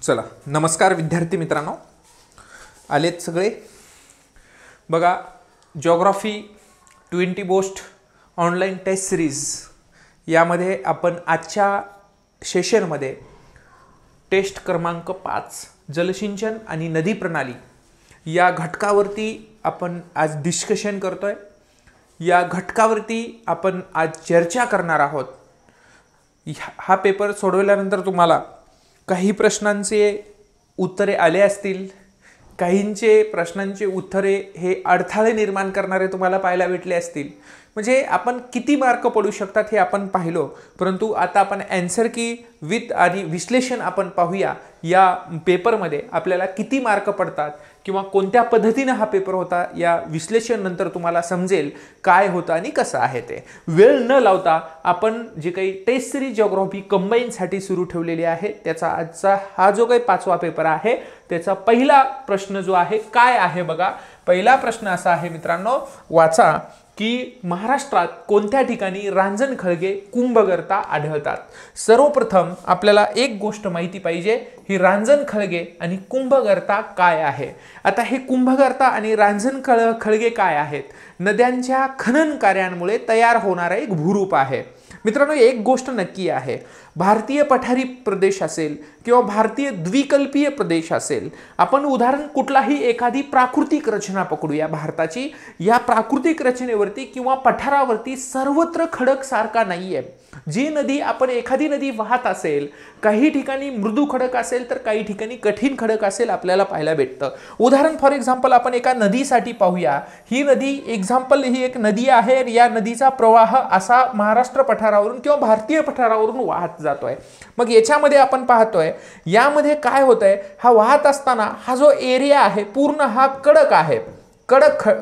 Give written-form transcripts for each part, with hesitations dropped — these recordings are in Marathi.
चला, नमस्कार विद्यार्थी मित्रांनो, आलेत सगळे बघा. Geography 20 boost online test series यामध्ये आपण आजच्या सेशनमध्ये टेस्ट क्रमांक 5 जलसिंचन आणि नदी प्रणाली या घटकावरती आपण आज डिस्कशन करतोय. या घटकावरती आपण आज चर्चा करणार आहोत. हा पेपर सोडवल्यानंतर तुम्हाला काही प्रश्नांचे उत्तरे आले असतील, काहींचे प्रश्नांचे उत्तरे हे अडथळे निर्माण करणारे तुम्हाला पाहायला भेटले असतील. म्हणजे आपण किती मार्क पडू शकतात हे आपण पाहिलो, परंतु आता आपण आन्सर की विथ आणि विश्लेषण आपण पाहूया. या पेपरमध्ये आपल्याला किती मार्क पडतात किंवा कोणत्या पद्धतीने हा पेपर होता, या विश्लेषण नंतर तुम्हाला समजेल काय होतं आणि कसं आहे ते. वेळ न लावता आपण जे काही टेस्ट सिरीज जिओग्राफी कंबाईनसाठी सुरू ठेवलेली आहे, त्याचा आजचा हा जो काही 5वा पेपर आहे त्याचा पहिला प्रश्न जो आहे काय आहे बघा. पहिला प्रश्न असा आहे मित्रांनो, वाचा की महाराष्ट्रात कोणत्या ठिकाणी रांजण खळगे कुंभगर्ता आढळतात. सर्वप्रथम आपल्याला एक गोष्ट माहिती पाहिजे, ही रांजण खळगे आणि कुंभगर्ता काय आहे. आता हे कुंभगर्ता आणि रांजण खळगे काय आहेत? नद्यांच्या खनन कार्यांमुळे तयार होणारा एक भूरूप आहे. मित्रांनो, एक गोष्ट नक्की आहे, भारतीय पठारी प्रदेश असेल किंवा भारतीय द्विकल्पीय प्रदेश असेल, आपण उदाहरण कुठलाही एखादी प्राकृतिक रचना पकडूया भारताची. या प्राकृतिक रचनेवरती किंवा पठारावरती सर्वत्र खडक सारखा नाहीये. जी नदी आपण एखादी नदी वाहत असेल, काही ठिकाणी मृदू खडक असेल तर काही ठिकाणी कठीण खडक असेल आपल्याला पाहायला भेटतं. उदाहरण फॉर एक्झाम्पल आपण एका नदीसाठी पाहूया. ही नदी एक्झाम्पल ही एक नदी आहे. या नदीचा प्रवाह असा महाराष्ट्र पठारावरून किंवा भारतीय पठारावरून वाहत जातोय. मग याच्यामध्ये आपण पाहतोय यामध्ये काय होतंय, हा वाहत असताना हा जो एरिया आहे पूर्ण हा कडक आहे,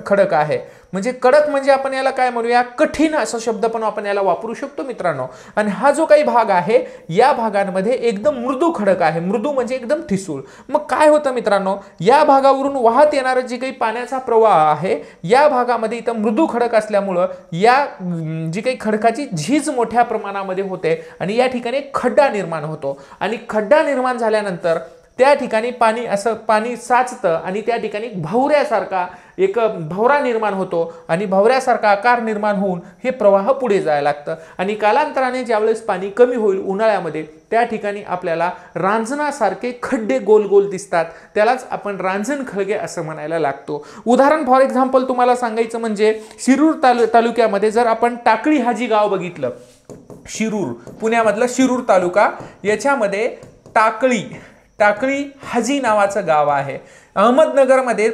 खडक आहे. म्हणजे कडक म्हणजे आपण याला काय म्हणूया, कठीण असा शब्द पण आपण याला वापरू शकतो मित्रांनो. आणि हा जो काही भाग आहे या भागांमध्ये एकदम मृदू खडक आहे. मृदू म्हणजे एकदम ठिसूळ. मग काय होतं मित्रांनो, या भागावरून वाहत येणारा जे काही पाण्याचा प्रवाह आहे या भागामध्ये इथं मृदू खडक असल्यामुळं या जी काही खडकाची झीज मोठ्या प्रमाणामध्ये होते आणि या ठिकाणी खड्डा निर्माण होतो. आणि खड्डा निर्माण झाल्यानंतर त्या ठिकाणी पाणी साचतं आणि त्या ठिकाणी भवऱ्यासारखा एक भवरा निर्माण होतो आणि भवऱ्यासारखा आकार निर्माण होऊन हे प्रवाह पुढे जायला लागतं. आणि कालांतराने ज्यावेळेस पाणी कमी होईल उन्हाळ्यामध्ये, त्या ठिकाणी आपल्याला रांजणासारखे खड्डे गोल गोल दिसतात. त्यालाच आपण रांजण खळगे असं म्हणायला लागतो. उदाहरण फॉर एक्झाम्पल तुम्हाला सांगायचं म्हणजे शिरूर तालुक्यामध्ये जर आपण टाकळी हा जी गाव बघितलं, शिरूर पुण्यामधलं शिरूर तालुका, याच्यामध्ये टाकळी हाजी नावाचं गाव आहे. अहमदनगरमध्ये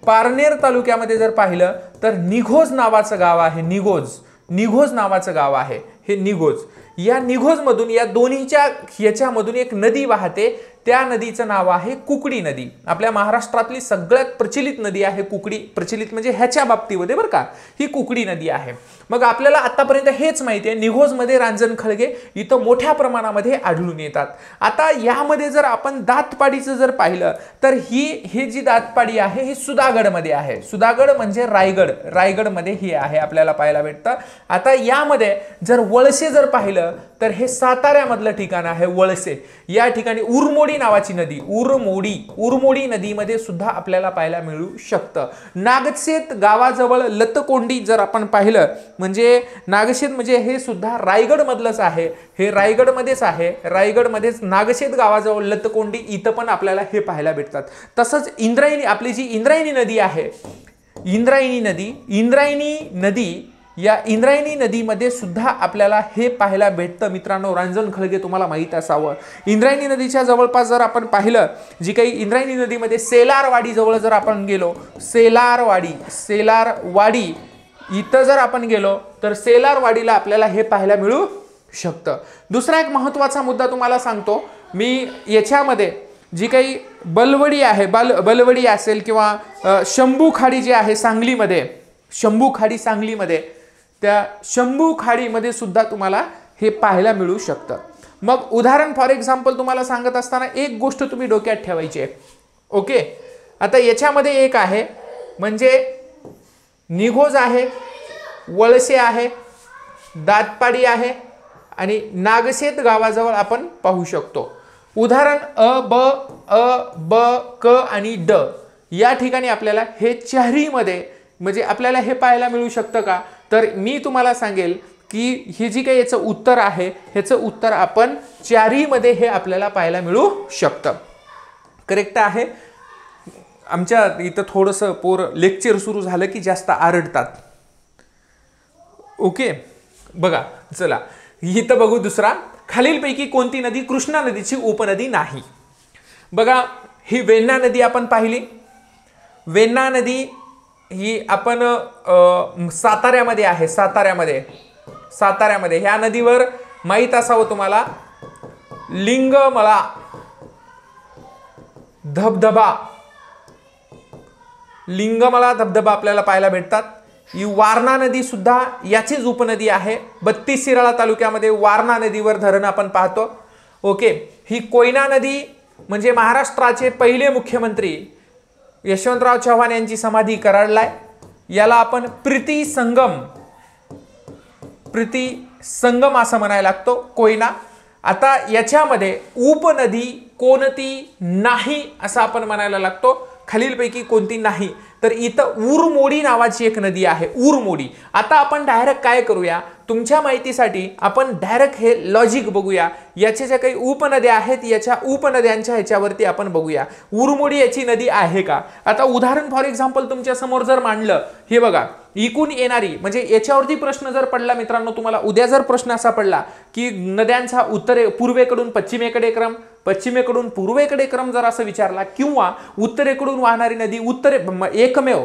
पारनेर तालुक्यामध्ये जर पाहिलं तर निघोज नावाचं गाव आहे. निघोज नावाचं गाव आहे हे निघोज. या निघोज मधून या दोन्हीच्या याच्यामधून एक नदी वाहते. त्या नदीचं नाव आहे कुकडी नदी. आपल्या महाराष्ट्रातली सगळ्यात प्रचलित नदी आहे कुकडी. प्रचलित म्हणजे ह्याच्या बाबतीमध्ये बरं का, ही कुकडी नदी आहे. मग आपल्याला आतापर्यंत हेच माहिती आहे, निघोजमध्ये रांजण खळगे इथं मोठ्या प्रमाणामध्ये आढळून येतात. आता यामध्ये जर आपण दातपाडीचं जर पाहिलं तर ही जी दातपाडी आहे ही सुधागडमध्ये आहे. सुधागड म्हणजे रायगडमध्ये ही आहे, आपल्याला पाहायला भेटतं. आता यामध्ये जर वळसे जर पाहिलं तर हे साताऱ्यामधलं ठिकाण आहे वळसे. या ठिकाणी उरमोडी नावाची नदी, उरमोडी नदीमध्ये सुद्धा आपल्याला पाहायला मिळू शकतं. नागशेत गावाजवळ लतकोंडी जर आपण पाहिलं, म्हणजे नागशेत म्हणजे हे सुद्धा रायगड मधलंच आहे. हे रायगडमध्येच आहे. रायगडमध्येच नागशेत गावाजवळ लतकोंडी इथं पण आपल्याला हे पाहायला भेटतात. तसंच इंद्रायणी, आपली जी इंद्रायणी नदी आहे, इंद्रायणी नदी या इंद्रायणी नदीमध्ये सुद्धा आपल्याला हे पाहायला भेटतं मित्रांनो. रांजण खळगे तुम्हाला माहित असावं. इंद्रायणी नदीच्या जवळपास जर आपण पाहिलं, जी काही इंद्रायणी नदीमध्ये सेलारवाडी जवळ जर आपण गेलो, सेलारवाडी इथं जर आपण गेलो तर सेलारवाडीला आपल्याला हे पाहायला मिळू शकतं. दुसरा एक महत्त्वाचा मुद्दा तुम्हाला सांगतो मी. याच्यामध्ये जी काही बलवडी आहे, बलवडी असेल किंवा शंभू खाडी जी आहे सांगलीमध्ये, सांगलीमध्ये, त्या शंभू खाडीमध्ये सुद्धा तुम्हाला हे पाहायला मिळू शकतं. मग उदाहरण फॉर एक्झाम्पल तुम्हाला सांगत असताना एक गोष्ट तुम्ही डोक्यात ठेवायची आहे. ओके, आता याच्यामध्ये एक आहे म्हणजे निघोज आहे, वळसे आहे, दातपाडी आहे आणि नागशेत गावाजवळ आपण पाहू शकतो. उदाहरण ब क आणि ड या ठिकाणी आपल्याला हे चारहीमध्ये म्हणजे आपल्याला हे पाहायला मिळू शकतं का? तर मी तुम्हाला सांगेल की हे जी काही याचं उत्तर आहे ह्याचं उत्तर आपण चारहीमध्ये हे आपल्याला पाहायला मिळू शकतं. करेक्ट आहे. आमच्या इथं थोडंसं लेक्चर सुरू झालं की जास्त आरडतात. ओके, बघा चला इथं बघू दुसरा. खालीलपैकी कोणती नदी कृष्णा नदीची उपनदी नाही? बघा ही वेण्णा नदी आपण पाहिली. वेण्णा नदी ही आपण साताऱ्यामध्ये आहे. साताऱ्यामध्ये ह्या नदीवर माहीत असावं तुम्हाला लिंगमळा धबधबा आपल्याला पाहायला भेटतात. ही वारणा नदी सुद्धा याचीच उपनदी आहे. 32 शिराळा तालुक्यामध्ये वारणा नदीवर धरण आपण पाहतो. ओके, ही कोयना नदी म्हणजे महाराष्ट्राचे पहिले मुख्यमंत्री यशवंतराव चव्हाण यांची समाधी कराडला आहे. याला आपण प्रीती संगम असं म्हणायला लागतो, कोयना. आता याच्यामध्ये उपनदी कोणती नाही असं आपण म्हणायला लागतो. खालीलपैकी कोणती नाही? तर इथं उरमोडी नावाची एक नदी आहे, उरमोडी. आता आपण डायरेक्ट काय करूया, तुमच्या माहितीसाठी आपण डायरेक्ट हे लॉजिक बघूया. याच्या ज्या काही उपनद्या आहेत याच्या उपनद्यांच्या ह्याच्यावरती आपण बघूया उरमोडी याची नदी आहे का. आता उदाहरण फॉर एक्झाम्पल तुमच्या समोर जर मांडलं, हे बघा इकून येणारी म्हणजे याच्यावरती प्रश्न जर पडला मित्रांनो, तुम्हाला उद्या जर प्रश्न असा पडला की नद्यांचा पूर्वेकडून पश्चिमेकडे क्रम, पश्चिमेकडून पूर्वेकडे क्रम जर असं विचारला, किंवा उत्तरेकडून वाहणारी नदी एकमेव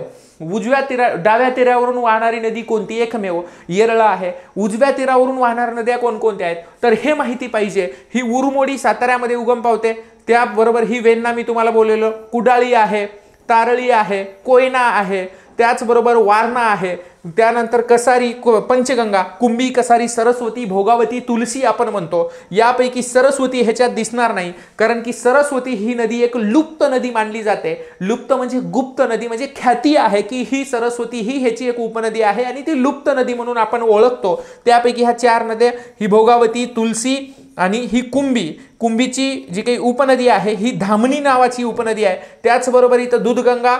डाव्या तीरावरून वाहणारी नदी कोणती? एकमेव येरळा आहे. उजव्या तीरावरून वाहणाऱ्या नद्या कोणकोणत्या आहेत? तर हे माहिती पाहिजे. ही उरमोडी साताऱ्यामध्ये उगम पावते. त्याबरोबर ही वेण्णा मी तुम्हाला बोललेलो, कुडाळी आहे, तारळी आहे, कोयना आहे, त्याचबरोबर वारणा आहे, त्यानंतर कसारी, पंचगंगा, कुंभी, कसारी, सरस्वती, भोगावती, तुलसी आपण म्हणतो. यापैकी सरस्वती ह्याच्यात दिसणार नाही, कारण की सरस्वती ही नदी एक लुप्त नदी मानली जाते. लुप्त म्हणजे गुप्त नदी, म्हणजे ख्याती आहे की ही सरस्वती ही ह्याची एक उपनदी आहे आणि ती लुप्त नदी म्हणून आपण ओळखतो. त्यापैकी ह्या 4 नद्या, ही भोगावती, तुलसी आणि ही कुंभीची जी काही उपनदी आहे ही धामणी नावाची उपनदी आहे. त्याचबरोबर इथं दूधगंगा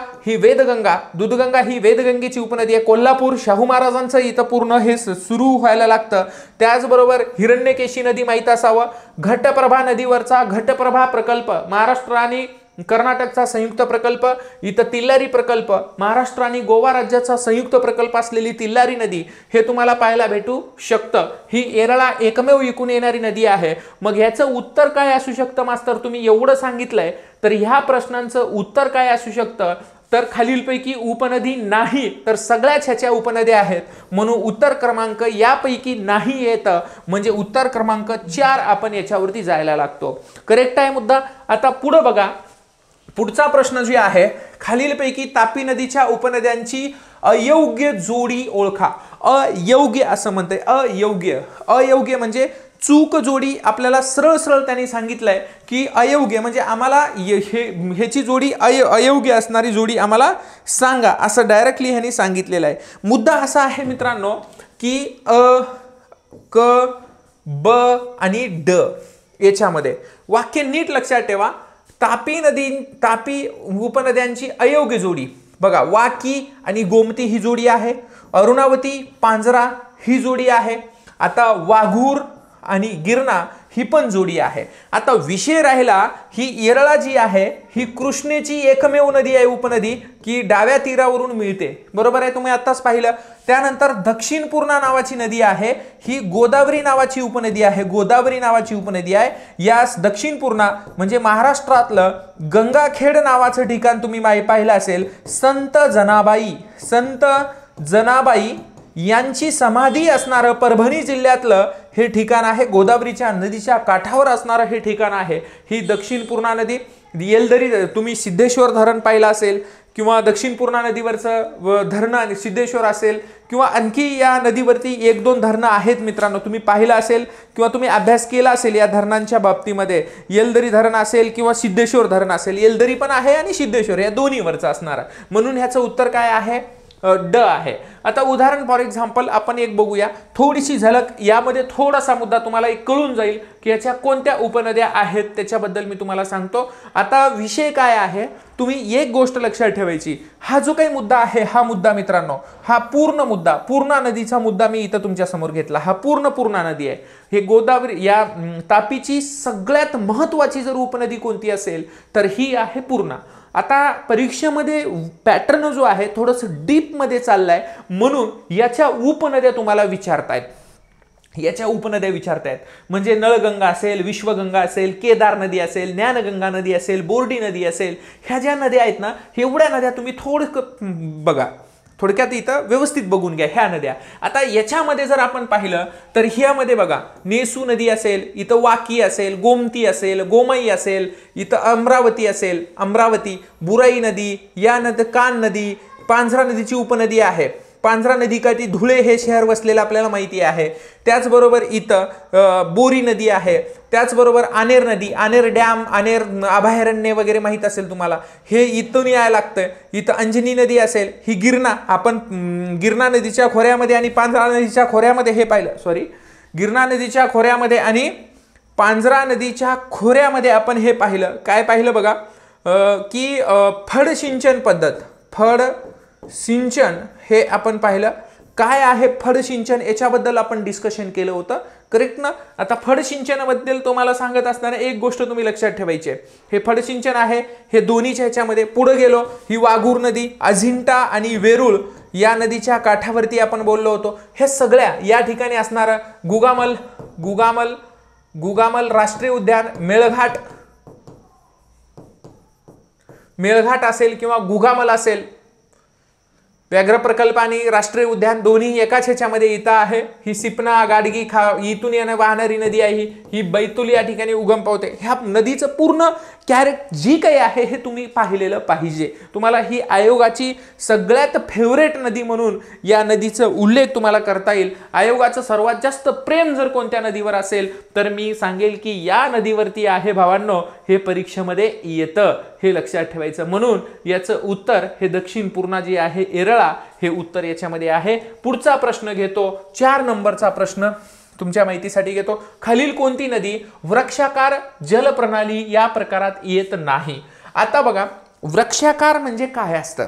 ही वेदगंगेची उपनदी आहे. कोल्हापूर शाहू महाराजांचं इथं पूर्ण हे सुरू व्हायला लागतं. त्याचबरोबर हिरण्यकेशी नदी माहीत असावं. घटप्रभा नदीवरचा घटप्रभा प्रकल्प महाराष्ट्र आणि कर्नाटकचा संयुक्त प्रकल्प. इथं तिल्लारी प्रकल्प, महाराष्ट्र आणि गोवा राज्याचा संयुक्त प्रकल्प असलेली तिल्लारी नदी हे तुम्हाला पाहायला भेटू शकतं. ही येरळा एकमेव इकून येणारी नदी आहे. मग ह्याचं उत्तर काय असू शकतं मास्तर? तुम्ही एवढं सांगितलंय तर ह्या प्रश्नांचं उत्तर काय असू शकतं? तर खालीलपैकी उपनदी नाही, तर सगळ्याच ह्याच्या उपनद्या आहेत, म्हणून उत्तर क्रमांक यापैकी नाही येतं, म्हणजे उत्तर क्रमांक 4 आपण याच्यावरती जायला लागतो. करेक्ट आहे मुद्दा. आता पुढे बघा, पुढचा प्रश्न जे आहे, खालीलपैकी तापी नदीच्या उपनद्यांची अयोग्य जोडी ओळखा. अयोग्य असं म्हणते. अयोग्य म्हणजे चूक जोडी. आपल्याला सरळ सरळ त्यांनी सांगितलंय की अयोग्य म्हणजे आम्हाला ह्याची जोडी अयोग्य असणारी जोडी आम्हाला सांगा, असं डायरेक्टली ह्यांनी सांगितलेलं आहे. मुद्दा असा आहे मित्रांनो की क ब आणि ड याच्यामध्ये वाक्य नीट लक्षात ठेवा. तापी उपनद्यांची अयोग्य जोडी बघा, वाकी आणि गोमती ही जोडी आहे. अरुणावती, पांजरा ही जोडी आहे. आता वाघूर आणि गिरणा ही पण जोडी आहे. आता विषय राहिला ही येरळा जी आहे ही कृष्णेची एकमेव नदी आहे, उपनदी, की डाव्या तीरावरून मिळते. बरोबर आहे, तुम्ही आत्ताच पाहिलं. त्यानंतर दक्षिण पूर्णा नावाची नदी आहे, ही गोदावरी नावाची उपनदी आहे. यास दक्षिण पूर्णा म्हणजे महाराष्ट्रातलं गंगाखेड नावाचं ठिकाण तुम्ही पाहिलं असेल. संत जनाबाई यांची समाधी असणारं परभणी जिल्ह्यातलं हे ठिकाण आहे. गोदावरीच्या नदीच्या काठावर असणारं हे ठिकाण आहे. ही दक्षिण पूर्णा नदी. येलदरी तुम्ही सिद्धेश्वर धरण पाहिलं असेल, किंवा दक्षिण पूर्णा नदीवरचं धरण सिद्धेश्वर असेल, किंवा आणखी या नदीवरती 1-2 धरणं आहेत मित्रांनो, तुम्ही पाहिलं असेल किंवा तुम्ही अभ्यास केला असेल या धरणांच्या बाबतीमध्ये. येलदरी धरण असेल किंवा सिद्धेश्वर धरण असेल. येलदरी पण आहे आणि सिद्धेश्वर या दोन्हीवरचं असणार, म्हणून ह्याचं उत्तर काय आहे? ड आहे. आता उदाहरण फॉर एक्झाम्पल आपण एक बघूया, थोडीशी झलक, यामध्ये थोडासा मुद्दा तुम्हाला एक कळून जाईल की याच्या कोणत्या उपनद्या आहेत त्याच्याबद्दल मी तुम्हाला सांगतो. आता विषय काय आहे, तुम्ही एक गोष्ट लक्षात ठेवायची, हा जो काही मुद्दा आहे, हा मुद्दा मित्रांनो, हा पूर्ण मुद्दा, पूर्णा नदीचा मुद्दा मी इथं तुमच्या समोर घेतला. हा पूर्णा नदी आहे. हे गोदावरी या तापीची सगळ्यात महत्वाची जर उपनदी कोणती असेल तर ही आहे पूर्णा. आता परीक्षेमध्ये पॅटर्न जो आहे थोडंसं डीप मध्ये चाललाय, म्हणून याच्या उपनद्या तुम्हाला विचारतायत. याच्या उपनद्या विचारतायत म्हणजे नळगंगा असेल, विश्वगंगा असेल, केदार नदी असेल, ज्ञानगंगा नदी असेल, बोर्डी नदी असेल, ह्या ज्या नद्या आहेत ना, एवढ्या नद्या तुम्ही बघा, थोडक्यात इथं व्यवस्थित बघून घ्या ह्या नद्या. आता याच्यामध्ये जर आपण पाहिलं तर ह्यामध्ये बघा, नेसू नदी असेल, इथं वाकी असेल, गोमती असेल, गोमई असेल, इथं अमरावती असेल, अमरावती, बुराई नदी, या नदी कान नदी, पांझरा नदीची उपनदी आहे. पांझरा नदीकाठी धुळे हे शहर वसलेलं आपल्याला माहिती आहे. त्याचबरोबर इथं बोरी नदी आहे. त्याचबरोबर आनेर नदी, आनेर डॅम, आनेर अभयारण्य वगैरे माहित असेल तुम्हाला, हे इथून यायला लागतं. इथं अंजनी नदी असेल, ही गिरणा, आपण गिरणा नदीच्या खोऱ्यामध्ये आणि पांझरा नदीच्या खोऱ्यामध्ये हे पाहिलं, सॉरी, गिरणा नदीच्या खोऱ्यामध्ये आणि पांझरा नदीच्या खोऱ्यामध्ये आपण हे पाहिलं. काय पाहिलं बघा, की फड सिंचन पद्धत, फड सिंचन हे आपण पाहिलं. काय आहे फड सिंचन याच्याबद्दल आपण डिस्कशन केलं होतं, करेक्ट ना. आता फड सिंचनाबद्दल तुम्हाला सांगत असताना एक गोष्ट तुम्ही लक्षात ठेवायची आहे, हे फड सिंचन आहे, हे दोन्हीच्या ह्याच्यामध्ये पुढे गेलो, ही वाघूर नदी, अजिंठा आणि वेरूळ या नदीच्या काठावरती आपण बोललो होतो. हे सगळ्या या ठिकाणी असणारं गुगामल राष्ट्रीय उद्यान, मेळघाट असेल किंवा गुगामल असेल, व्याघ्र प्रकल्प आणि राष्ट्रीय उद्यान दोन्ही एकाच ह्याच्यामध्ये इथं आहे. ही सिपना, गाडगी, इथून येणं वाहणारी नदी आहे, ही बैतूल या ठिकाणी उगम पावते. ह्या नदीचं पूर्ण जी काही आहे हे तुम्ही पाहिलेलं पाहिजे. तुम्हाला ही आयोगाची सगळ्यात फेवरेट नदी म्हणून या नदीचं उल्लेख तुम्हाला करता येईल. आयोगाचं सर्वात जास्त प्रेम जर कोणत्या नदीवर असेल तर मी सांगेल की या नदीवरती आहे भावांनो. हे परीक्षेमध्ये येतं, हे लक्षात ठेवायचं. म्हणून याचं उत्तर हे दक्षिण पूर्णा जी आहे, एरळा, हे उत्तर याच्यामध्ये आहे. पुढचा प्रश्न घेतो, 4 नंबरचा प्रश्न तुमच्या माहितीसाठी घेतो. खालील कोणती नदी वृक्षाकार जलप्रणाली या प्रकारात येत नाही? आता बघा, वृक्षाकार म्हणजे काय असतं?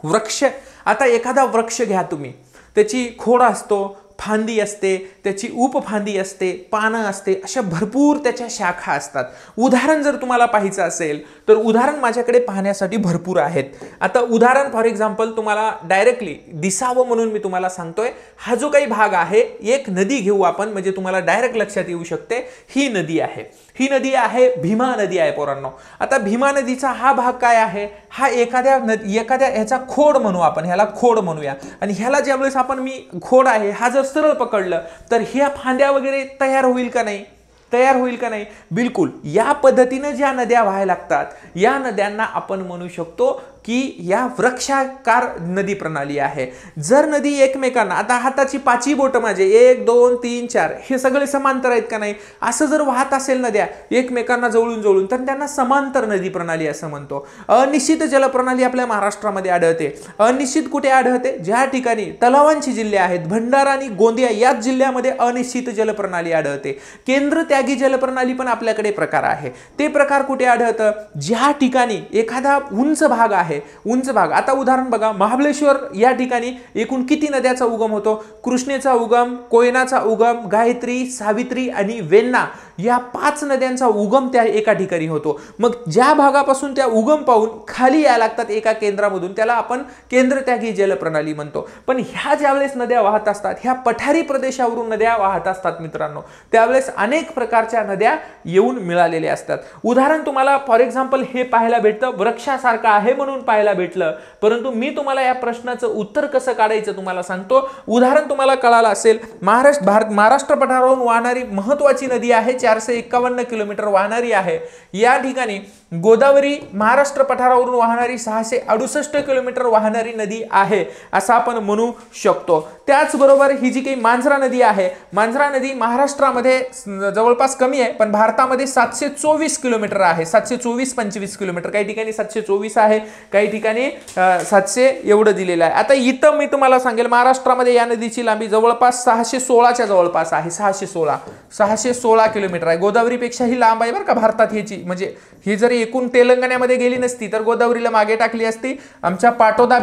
वृक्ष, आता एखादा वृक्ष घ्या तुम्ही, त्याची खोड असतो, फांदी असते, त्याची उपफांदी असते, पानं असते, अशा भरपूर त्याच्या शाखा असतात. उदाहरण जर तुम्हाला पाहायचं असेल तर उदाहरण माझ्याकडे पाहण्यासाठी भरपूर आहेत. आता उदाहरण फॉर एक्झाम्पल तुम्हाला डायरेक्टली दिसावं म्हणून मी तुम्हाला सांगतोय. हा जो काही भाग आहे, एक नदी घेऊ आपण, म्हणजे तुम्हाला डायरेक्ट लक्षात येऊ शकते. ही नदी आहे, ही नदी आहे भीमा नदी आहे पोरांनो. आता भीमा नदीचा हा भाग काय आहे? हा एखाद्या ह्याचा खोड म्हणू आपण, ह्याला खोड म्हणूया. आणि ह्याला ज्यावेळेस आपण खोड आहे हा जर सरळ पकडलं तर ह्या फांद्या वगैरे तयार होईल का नाही? तयार होईल का नाही? बिलकुल. या पद्धतीने ज्या नद्या व्हायला लागतात, या नद्यांना आपण म्हणू शकतो की या वृक्षाकार नदी प्रणाली आहे. जर नदी एकमेकांना, आता हाताची 5 बोट माझे 1 2 3 4 हे सगळे समांतर आहेत का नाही, असं जर वाहत असेल नद्या एकमेकांना जवळून तर त्यांना समांतर नदी प्रणाली असं म्हणतो. अनिश्चित जलप्रणाली आपल्या महाराष्ट्रामध्ये आढळते. अनिश्चित कुठे आढळते? ज्या ठिकाणी तलावांची जिल्हे आहेत, भंडारा आणि गोंदिया याच जिल्ह्यामध्ये अनिश्चित जलप्रणाली आढळते. केंद्र त्यागी जलप्रणाली पण आपल्याकडे प्रकार आहे. ते प्रकार कुठे आढळतं? ज्या ठिकाणी एखादा उंच भाग आहे, उंच भाग. आता उदाहरण बघा, महाबळेश्वर या ठिकाणी एकूण किती नद्याचा उगम होतो? कृष्णेचा उगम, कोयनाचा उगम, गायत्री, सावित्री आणि वेण्णा या 5 नद्यांचा उगम त्या एका ठिकाणी होतो. मग ज्या भागापासून त्या उगम पाहून खाली यायला लागतात एका केंद्रामधून, त्याला आपण केंद्रत्यागी जलप्रणाली म्हणतो. पण ह्या ज्यावेळेस नद्या वाहत असतात, ह्या पठारी प्रदेशावरून नद्या वाहत असतात मित्रांनो, त्यावेळेस अनेक प्रकारच्या नद्या येऊन मिळालेल्या असतात. उदाहरण तुम्हाला फॉर एक्झाम्पल हे पाहायला भेटतं, वृक्षासारखं आहे म्हणून पाहायला भेटलं. परंतु मी तुम्हाला या प्रश्नाचं उत्तर कसं काढायचं तुम्हाला सांगतो. उदाहरण तुम्हाला कळालं असेल, महाराष्ट्र पठारावरून वाहणारी महत्वाची नदी आहे, 451 किलोमीटर वाहणारी आहे. या ठिकाणी गोदावरी महाराष्ट्र पठारावरून वाहणारी 668 किलोमीटर वाहणारी नदी आहे असं आपण म्हणू शकतो. त्याचबरोबर ही जी काही मांजरा नदी आहे, मांजरा नदी महाराष्ट्रामध्ये जवळपास कमी आहे, पण भारतामध्ये 724 किलोमीटर आहे, 724-25 किलोमीटर, काही ठिकाणी 724 आहे, काही ठिकाणी 700 एवढं दिलेलं आहे. आता इथं मी तुम्हाला सांगेल महाराष्ट्रामध्ये या नदीची लांबी जवळपास 616च्या जवळपास आहे, 616 किलोमीटर आहे. गोदावरीपेक्षाही लांब आहे बरं का भारतात ह्याची, म्हणजे ही जरी एकूण तेलंगणामध्ये गेली नसती तर गोदावरीला मागे टाकली असती. आमच्या पाटोदा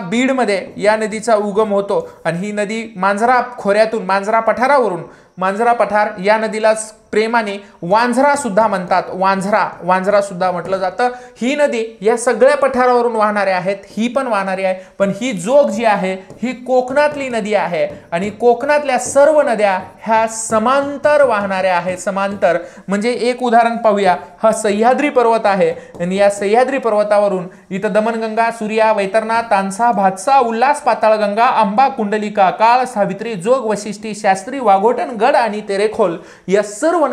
बीडमध्ये या नदीचा उगम होतो आणि ही नदी मांजरा खोऱ्यातून, मांजरा पठार या नदीला प्रेमाने वांझरा सुद्धा म्हणतात, वांझरा सुद्धा म्हटलं जातं. ही नदी या सगळ्या पठारावरून वाहणारी आहेत, ही पण वाहणारी आहे, पण ही जोग जी आहे ही कोकणातली नदी आहे आणि कोकणातल्या सर्व नद्या ह्या समांतर वाहणाऱ्या आहेत. समांतर म्हणजे एक उदाहरण पाहूया. हा सह्याद्री पर्वत आहे आणि या सह्याद्री पर्वतावरून इथं दमनगंगा, सूर्या, वैतरणा, तानसा, भातसा, उल्हास, पाताळगंगा, आंबा, कुंडलिका, काळ, सावित्री, जोग, वशिष्ठी, शास्त्री, वाघोटन, गड आणि तेरेखोल या सर्व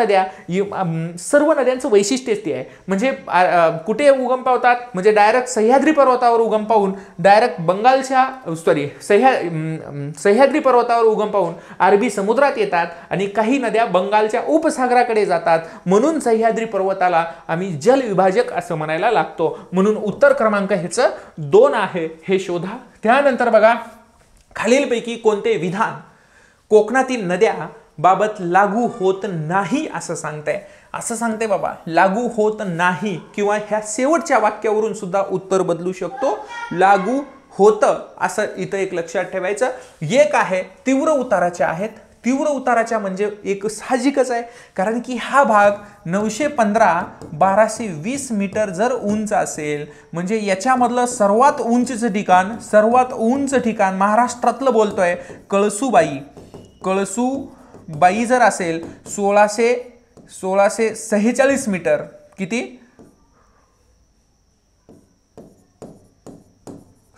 नद्यांचं वैशिष्ट्य ते आहे. म्हणजे कुठे उगम पावतात, म्हणजे डायरेक्ट सह्याद्री पर्वतावर उगम पावून डायरेक्ट सह्याद्री पर्वतावर उगम पावून अरबी समुद्रात येतात आणि काही नद्या बंगालच्या उपसागराकडे जातात. म्हणून सह्याद्री पर्वताला आम्ही जलविभाजक असं म्हणायला लागतो. म्हणून उत्तर क्रमांक ह्याचं 2 आहे, हे शोधा. त्यानंतर बघा, खालीलपैकी कोणते विधान कोकणातील नद्या बाबत लागू होत नाही असं सांगते बाबा, लागू होत नाही, किंवा ह्या शेवटच्या वाक्यावरून सुद्धा उत्तर बदलू शकतो. लागू होतं असं इथं एक लक्षात ठेवायचं. एक आहे तीव्र उताराच्या आहेत. तीव्र उताराच्या म्हणजे एक साहजिकच आहे, कारण की हा भाग 915-1220 मीटर जर उंच असेल, म्हणजे याच्यामधलं सर्वात उंच ठिकाण महाराष्ट्रातलं बोलतोय कळसूबाई जर असेल 1646 मीटर, किती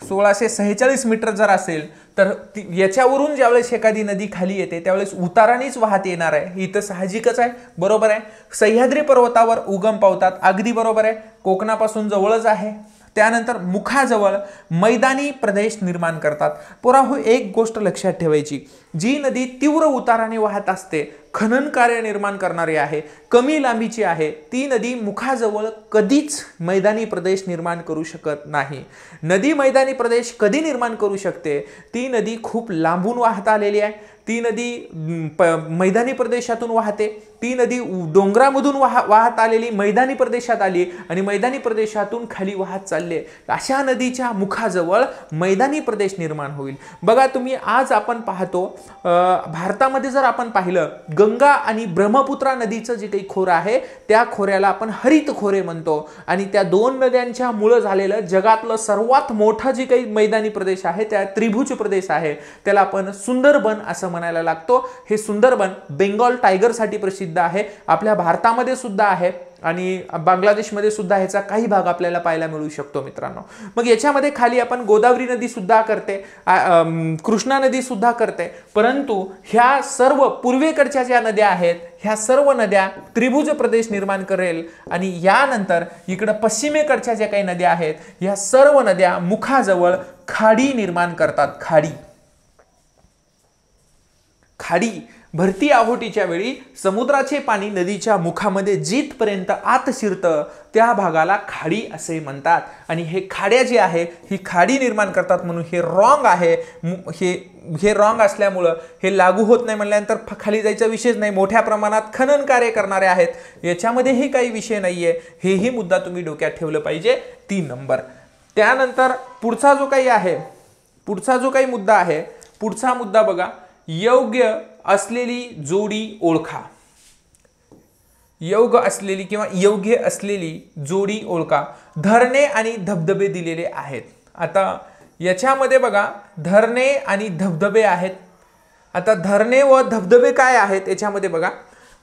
1646 मीटर जर असेल तर याच्यावरून ज्यावेळेस एखादी नदी खाली येते त्यावेळेस उतारानेच वाहत येणार आहे. इथं साहजिकच आहे, बरोबर आहे. सह्याद्री पर्वतावर उगम पावतात, अगदी बरोबर आहे, कोकणापासून जवळच आहे. त्यानंतर मुखाजवळ मैदानी प्रदेश निर्माण करतात. पोरांनो, एक गोष्ट लक्षात ठेवायची, जी नदी तीव्र उताराने वाहत असते, खनन कार्य निर्माण करणारी आहे, कमी लांबीची आहे, ती नदी मुखाजवळ कधीच मैदानी प्रदेश निर्माण करू शकत नाही. नदी मैदानी प्रदेश कधी निर्माण करू शकते? ती नदी खूप लांबून वाहत आलेली आहे, ती नदी मैदानी प्रदेशातून वाहते, ती नदी डोंगरामधून वाहत आलेली मैदानी प्रदेशात आली आणि मैदानी प्रदेशातून खाली वाहत चालले. अशा नदीच्या मुखाजवळ मैदानी प्रदेश निर्माण होईल. बघा तुम्ही, आज आपण पाहतो भारतामध्ये जर आपण पाहिलं, गंगा आणि ब्रह्मपुत्रा नदीचं जे काही खोरं आहे त्या खोऱ्याला आपण हरित खोरे म्हणतो आणि त्या दोन नद्यांच्या मुळे झालेलं जगातलं सर्वात मोठं जे काही मैदानी प्रदेश आहे, त्या त्रिभुज प्रदेश आहे, त्याला आपण सुंदरबन असं म्हणायला लागतो. हे सुंदरबन बेंगॉल टायगरसाठी प्रसिद्ध आहे, आपल्या भारतामध्ये सुद्धा आहे आणि बांगलादेशमध्ये सुद्धा ह्याचा काही भाग आपल्याला पाहायला मिळू शकतो मित्रांनो. मग याच्यामध्ये खाली आपण गोदावरी नदी सुद्धा करते, कृष्णा नदी सुद्धा करते, परंतु ह्या सर्व पूर्वेकडच्या ज्या नद्या आहेत ह्या सर्व नद्या त्रिभुज प्रदेश निर्माण करेल आणि यानंतर इकडे पश्चिमेकडच्या ज्या काही नद्या आहेत ह्या सर्व नद्या मुखाजवळ खाडी निर्माण करतात. खाडी भरती आहोटीच्या वेळी समुद्राचे पाणी नदीच्या मुखामध्ये जिथपर्यंत आत शिरतं त्या भागाला खाडी असे म्हणतात आणि हे खाड्या जी आहे ही खाडी निर्माण करतात, म्हणून हे रॉंग आहे. हे रॉंग असल्यामुळं हे लागू होत नाही म्हणल्यानंतर खाली जायचा विषयच नाही. मोठ्या प्रमाणात खनन कार्य करणारे आहेत, याच्यामध्येही काही विषय नाहीये, हेही मुद्दा तुम्ही डोक्यात ठेवलं पाहिजे. 3 नंबर. त्यानंतर पुढचा जो काही मुद्दा आहे, पुढचा मुद्दा बघा, योग्य असलेली जोडी ओळखा. योग्य असलेली जोडी ओळखा. धरणे आणि धबधबे दिलेले आहेत. आता याच्यामध्ये बघा धरणे आणि धबधबे आहेत. आता धरणे व धबधबे काय आहेत याच्यामध्ये बघा.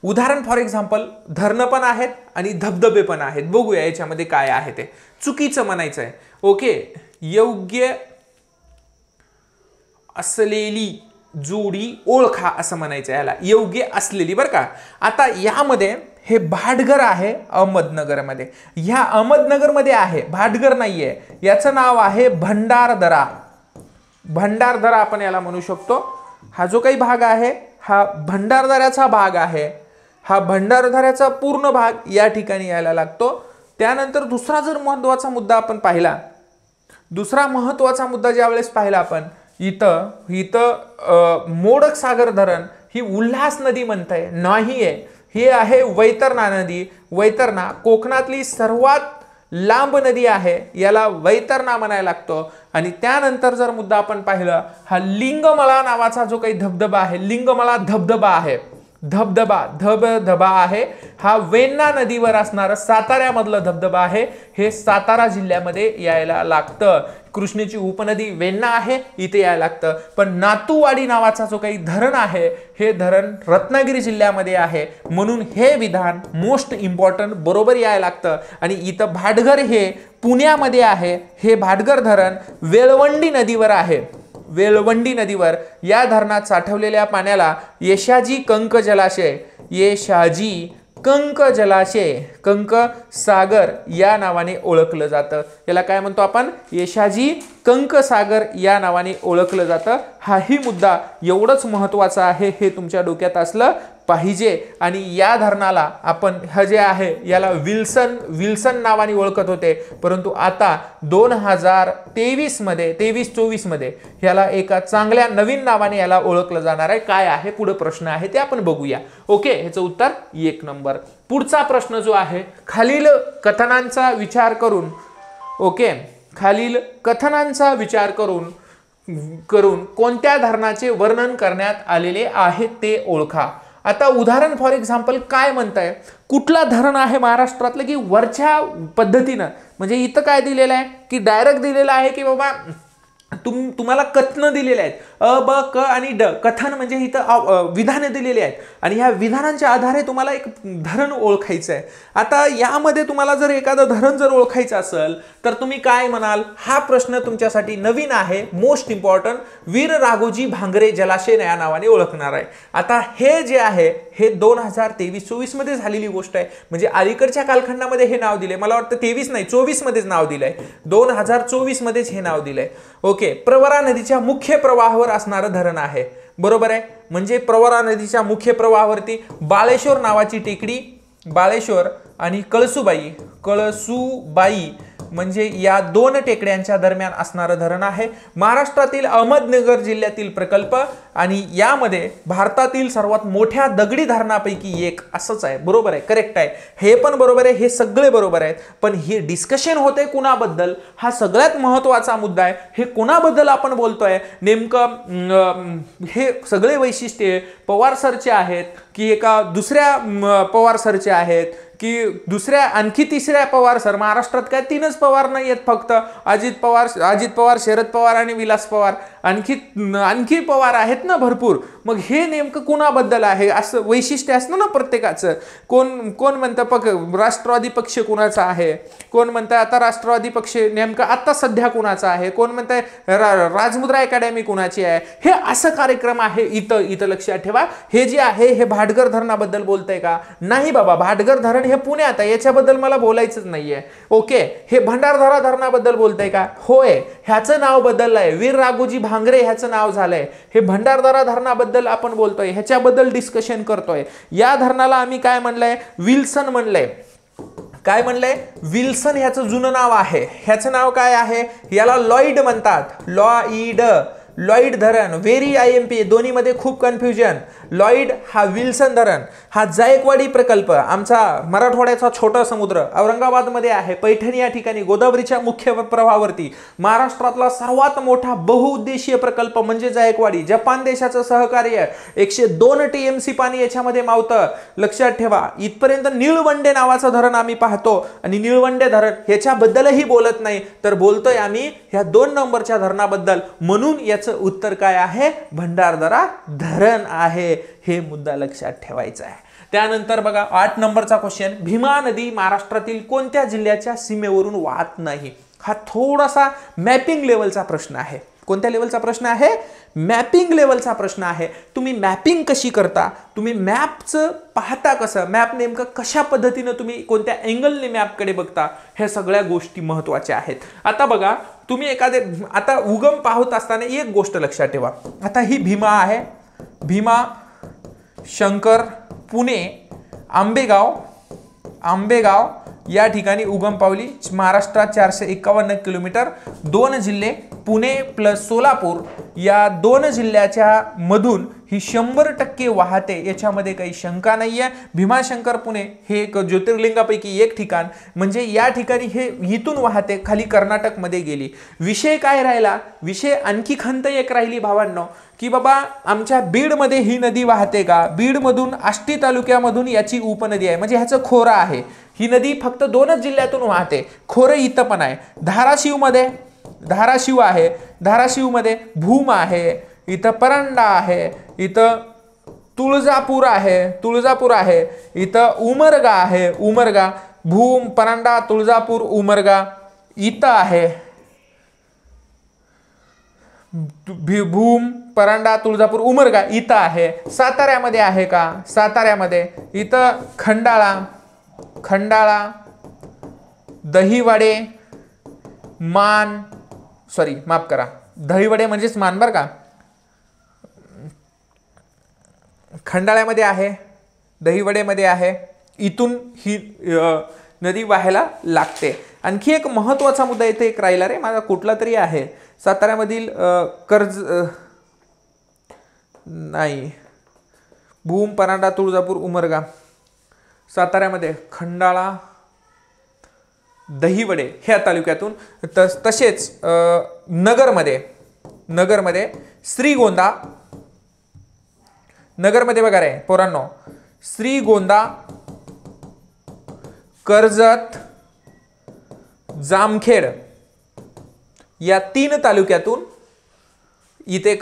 उदाहरण फॉर एक्झाम्पल, धरणं पण आहेत आणि धबधबे पण आहेत. बघूया याच्यामध्ये काय आहे ते. चुकीचं म्हणायचं आहे. ओके, योग्य असलेली जोडी ओळखा असं म्हणायचं याला, योग्य असलेली बरं का. आता यामध्ये हे भाटघर आहे अहमदनगरमध्ये, ह्या अहमदनगरमध्ये आहे, भाटघर नाहीये, याचं नाव आहे भंडारदरा. भंडारदरा आपण याला म्हणू शकतो. हा जो काही भाग आहे हा भंडारदऱ्याचा भाग आहे. हा भंडारदऱ्याचा पूर्ण भाग या ठिकाणी यायला लागतो. त्यानंतर दुसरा जर महत्त्वाचा मुद्दा आपण पाहिला, दुसरा महत्त्वाचा मुद्दा ज्यावेळेस पाहिला आपण, इथं मोडक सागर धरण ही उल्हास नदी म्हणताय नाहीये, ही आहे वैतरणा नदी. वैतरणा कोकणातली सर्वात लांब नदी आहे, याला वैतरणा म्हणायला लागतो. आणि त्यानंतर जर मुद्दा आपण पाहिला, हा लिंगमळा नावाचा जो काही धबधबा आहे, लिंगमळा धबधबा आहे, धबधबा आहे, हा वेण्णा नदीवर असणारा साताऱ्यामधला धबधबा आहे. हे सातारा जिल्ह्यामध्ये यायला लागतं. कृष्णेची उपनदी वेण्णा आहे, इथे यायला लागतं. पण नातूवाडी नावाचा जो काही धरण आहे, हे धरण रत्नागिरी जिल्ह्यामध्ये आहे, म्हणून हे विधान मोस्ट इम्पॉर्टंट बरोबर यायला लागतं. आणि इथं भाटघर हे पुण्यामध्ये आहे. हे भाटघर धरण वेळवंडी नदीवर आहे. वेळवंडी नदीवर या धरणात साठवलेल्या पाण्याला येशाजी कंक जलाशय, येशाजी कंक जलाशय, कंक सागर या नावाने ओळखलं जातं. याला काय म्हणतो आपण? येशाजी कंक सागर या नावाने ओळखलं जातं. हाही मुद्दा एवढंच महत्त्वाचा आहे, हे तुमच्या डोक्यात असलं पाहिजे. आणि या धरणाला आपण हे जे आहे याला विल्सन नावाने ओळखत होते, परंतु आता 2023-24 मध्ये याला एका चांगल्या नवीन नावाने याला ओळखलं जाणार आहे. काय आहे पुढे प्रश्न आहे ते आपण बघूया. ओके, ह्याचं उत्तर 1 नंबर. पुढचा प्रश्न जो आहे, खालील कथनांचा विचार करून, ओके, खालील कथनांचा विचार करून कोणत्या धरणाचे वर्णन करण्यात आलेले आहे ते ओळखा. आता उदाहरण फॉर एक्झाम्पल काय म्हणताय, कुठला धरण आहे महाराष्ट्रातलं की वरच्या पद्धतीनं, म्हणजे इथं काय दिलेलं आहे की डायरेक्ट दिलेलं आहे की बाबा तुम्हाला कथनं दिलेले आहेत, अ ब क आणि ड. कथन म्हणजे इथं विधाने दिलेली आहेत आणि ह्या विधानांच्या आधारे तुम्हाला एक धरण ओळखायचं आहे. आता यामध्ये तुम्हाला जर एखादं धरण जर ओळखायचं असेल तर तुम्ही काय म्हणाल? हा प्रश्न तुमच्यासाठी नवीन आहे, मोस्ट इम्पॉर्टंट. वीर राघोजी भांगरे जलाशय या नावाने ओळखणार आहे. आता हे जे आहे हे 2023-24 मध्ये झालेली गोष्ट आहे, म्हणजे अलीकडच्या कालखंडामध्ये हे नाव दिले. मला वाटतं 23 नाही 24 मध्येच नाव दिलंय, 2024 मध्येच हे नाव दिलंय. ओके, प्रवरा नदीच्या मुख्य प्रवाहावर असणारं धरण आहे. बरोबर आहे, म्हणजे प्रवरा नदीच्या मुख्य प्रवाहावरती बाळेश्वर नावाची टेकडी, बाळेश्वर आणि कळसुबाई म्हणजे या 2 टेकड्यांच्या दरम्यान असणारं धरण आहे. महाराष्ट्रातील अहमदनगर जिल्ह्यातील प्रकल्प आणि यामध्ये भारतातील सर्वात मोठ्या दगडी धरणापैकी एक असंच आहे. बरोबर आहे, करेक्ट आहे, हे पण बरोबर आहे, हे सगळे बरोबर आहेत. पण हे डिस्कशन होते कुणाबद्दल, हा सगळ्यात महत्त्वाचा मुद्दा आहे. हे कुणाबद्दल आपण बोलतोय नेमकं? हे सगळे वैशिष्ट्ये पवार सरचे आहेत की एका दुसऱ्या पवार सरचे आहेत की दुसऱ्या आणखी तिसऱ्या पवार सर? महाराष्ट्रात काय 3च पवार नाही आहेत फक्त, अजित पवार, शरद पवार आणि विलास पवार. आणखी पवार आहेत ना भरपूर. मग हे नेमकं कुणाबद्दल आहे? असं वैशिष्ट्य असतं ना प्रत्येकाचं. कोण म्हणतं राष्ट्रवादी पक्ष कुणाचा आहे, कोण म्हणतं आता राष्ट्रवादी पक्ष नेमकं आता सध्या कुणाचा आहे, कोण म्हणतंय राजमुद्रा अकॅडमी कुणाची आहे. हे असं कार्यक्रम आहे. इथं लक्षात ठेवा, हे जे आहे हे भाटघर धरणाबद्दल बोलतंय का? नाही बाबा, भाटघर धरण हे पुण्यात आहे, याच्याबद्दल मला बोलायचंच नाहीये. ओके, हे भंडारदरा धरणाबद्दल बोलतंय का? होय, ह्याचं नाव बदललंय, वीर राघोजी भांगरे ह्याचं नाव झालंय. हे भंडारदरा धरणाबद्दल आपण बोलतोय, ह्याच्याबद्दल डिस्कशन करतोय. या धरणाला आम्ही काय म्हणलंय? विल्सन म्हणलंय. काय म्हणलंय? विल्सन ह्याचं जुनं नाव आहे. ह्याचं नाव काय आहे? याला लॉइड म्हणतात. लॉइड धरण, व्हेरी IMP, दोन्हीमध्ये खूप कन्फ्युजन. लॉइड हा विल्सन धरण, हा जायकवाडी प्रकल्प, आमचा मराठवाड्याचा छोटा समुद्र औरंगाबादमध्ये आहे, पैठणी या ठिकाणी गोदावरीच्या मुख्य प्रवाहावरती. महाराष्ट्रातला सर्वात मोठा बहुउद्देशीय प्रकल्प म्हणजे जायकवाडी. जपान देशाचं सहकार्य, 102 TMC पाणी याच्यामध्ये मावतं. लक्षात ठेवा. इथपर्यंत निळवंडे नावाचं धरण आम्ही पाहतो आणि निळवंडे धरण ह्याच्याबद्दलही बोलत नाही, तर बोलतोय आम्ही ह्या 2 नंबरच्या धरणाबद्दल. म्हणून याचं उत्तर काय आहे? भंडारदरा धरण आहे. हे मुद्दा लक्षात ठेवायचा आहे. त्यानंतर बघा 8 नंबरचा क्वेश्चन, भीमा नदी महाराष्ट्रातील कोणत्या जिल्ह्याच्या सीमेवरून वाहत नाही? हा थोडासा मॅपिंग लेवलचा प्रश्न आहे. कोणत्या लेवलचा प्रश्न आहे? मॅपिंग लेवलचा प्रश्न आहे. तुम्ही मॅपिंग कशी करता, तुम्ही मॅपचं पाहता कसं, मॅप नेमकं कशा पद्धतीनं तुम्ही कोणत्या अँगलने मॅपकडे बघता, ह्या सगळ्या गोष्टी महत्त्वाच्या आहेत. आता बघा तुम्ही एखादे आता उगम पाहत असताना एक गोष्ट लक्षात ठेवा. आता ही भीमा आहे, भीमा, शंकर, पुणे, आंबेगाव या ठिकाणी उगम पावली. महाराष्ट्रात 451 किलोमीटर. 2 जिल्हे पुणे प्लस सोलापूर या 2 जिल्ह्याच्या मधून ही 100% वाहते, याच्यामध्ये काही शंका नाहीये. भीमाशंकर पुणे हे एक ज्योतिर्लिंगापैकी एक ठिकाण, म्हणजे या ठिकाणी हे इथून वाहते, खाली कर्नाटकमध्ये गेली. विषय काय राहिला? विषय आणखी खंत एक राहिली भावांनो, की बाबा आमच्या बीडमध्ये ही नदी वाहते का? बीडमधून आष्टी तालुक्यामधून याची उपनदी आहे, म्हणजे ह्याचं खोरं आहे. ही नदी फक्त 2च जिल्ह्यातून वाहते. खोरं इथं पण आहे. धाराशिव आहे, धाराशिवमध्ये भूम आहे, इथं परांडा आहे, इथं तुळजापूर आहे, इथं उमरगा आहे, उमरगा, भूम, परांडा, तुळजापूर, उमरगा इथं आहे. भूम, परांडा, तुळजापूर, उमरगा इथं आहे. साताऱ्यामध्ये आहे का? साताऱ्यामध्ये इथं खंडाळा, दहिवडे, दहिवडे म्हणजेच मान बर का, खंडाळ्यामध्ये आहे, दहिवडेमध्ये आहे. इथून ही नदी वाहायला लागते. आणखी एक महत्त्वाचा मुद्दा इथे एक राहिला रे माझा, कुठला तरी आहे साताऱ्यामधील भूम, परांडा, तुळजापूर, उमरगा, साताऱ्यामध्ये खंडाळा, दहिवडे ह्या तालुक्यातून. तसेच नगरमध्ये श्रीगोंदा, नगरमध्ये बघा रे पोरांनो, श्रीगोंदा, कर्जत, जामखेड या 3 तालुक्यातून इथे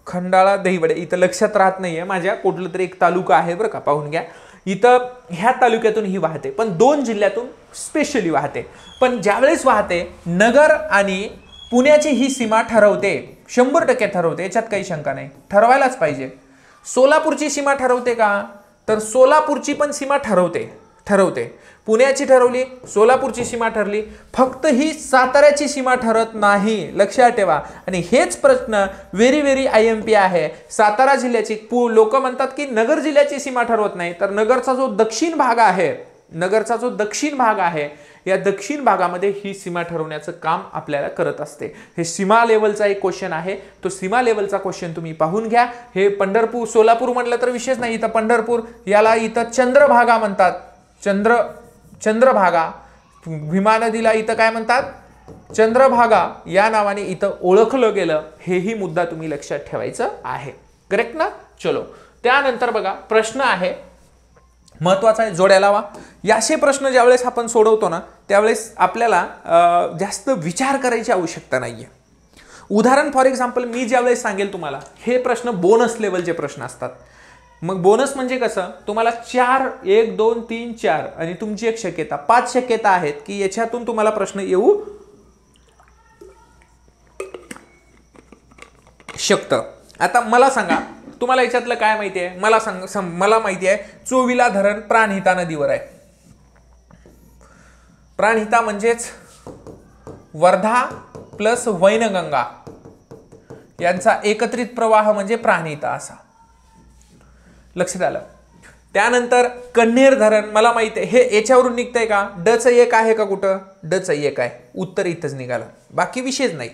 खंडाळा, दहिवडे इथं लक्षात राहत नाहीये माझ्या, कुठलं तरी एक तालुका आहे बरं का, पाहून घ्या. इथं ह्या तालुक्यातून ही वाहते, पण 2 जिल्ह्यातून स्पेशली वाहते. पण ज्यावेळेस वाहते, नगर आणि पुण्याची ही सीमा ठरवते, 100% ठरवते, याच्यात काही शंका नाही, ठरवायलाच पाहिजे. सोलापूरची सीमा ठरवते का? तर सोलापूरची पण सीमा ठरवते. पुण्याची ठरवली, सोलापूरची सीमा ठरली, फक्त ही साताऱ्याची सीमा ठरत नाही, लक्षात ठेवा. आणि हेच प्रश्न व्हेरी IMP आहे. सातारा जिल्ह्याची लोक म्हणतात की नगर जिल्ह्याची सीमा ठरवत नाही, तर नगरचा जो दक्षिण भाग आहे, या दक्षिण भागामध्ये ही सीमा ठरवण्याचं काम आपल्याला करत असते. हे सीमा लेवलचा एक क्वेश्चन आहे, तो सीमा लेवलचा क्वेश्चन तुम्ही पाहून घ्या. हे पंढरपूर, सोलापूर म्हटलं तर विशेष नाही, इथं पंढरपूर, याला इथं चंद्रभागा म्हणतात, चंद्रभागा. भीमा नदीला इथं काय म्हणतात? चंद्रभागा या नावाने इथं ओळखलं गेलं. हेही मुद्दा तुम्ही लक्षात ठेवायचं आहे. करेक्ट ना? चलो, त्यानंतर बघा प्रश्न आहे महत्वाचा आहे, जोड्या लावा. याचे प्रश्न ज्यावेळेस आपण सोडवतो ना, त्यावेळेस आपल्याला जास्त विचार करायची आवश्यकता नाहीये. उदाहरण फॉर एक्झाम्पल मी ज्यावेळेस सांगेल तुम्हाला, हे प्रश्न बोनस लेवलचे प्रश्न असतात. मग बोनस म्हणजे कसं, तुम्हाला 4 1 2 3 4 आणि तुमची एक शक्यता, 5 शक्यता आहेत की याच्यातून तुम्हाला प्रश्न येऊ शकतं. आता मला सांगा, तुम्हाला याच्यातलं काय माहिती आहे? मला माहिती आहे चोविला धरण प्राणहिता नदीवर आहे. प्राणहिता म्हणजेच वर्धा प्लस वैनगंगा यांचा एकत्रित प्रवाह म्हणजे प्राणहिता असा. लक्षात आलं? त्यानंतर कन्हेर धरण मला माहिती आहे, हे याच्यावरून निघतंय का? डचं 1 आहे का? कुठं डचं 1 आहे, उत्तर इथंच निघालं, बाकी विषयच नाही,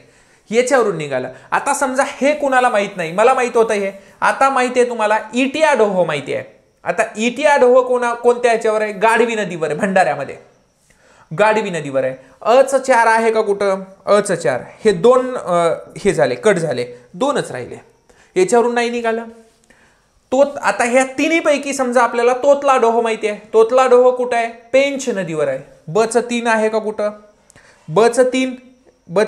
याच्यावरून निघालं. आता समजा हे कुणाला माहित नाही, मला माहित होतं हे. आता माहिती आहे तुम्हाला इटियाडोह माहिती आहे. आता इटियाडोह कोणत्या याच्यावर आहे? गाढवी नदीवर आहे, भंडाऱ्यामध्ये गाढवी नदीवर आहे. अच 4 आहे का? कुठं अच 4, हे 2 हे झाले, कट झाले, 2च राहिले, याच्यावरून नाही निघालं. आता ह्या तिन्हीपैकी समजा आपल्याला तोतलाडोह माहिती आहे. तोतलाडोह कुठं आहे? पेंच नदीवर आहे. बच 3 आहे का? कुठं बच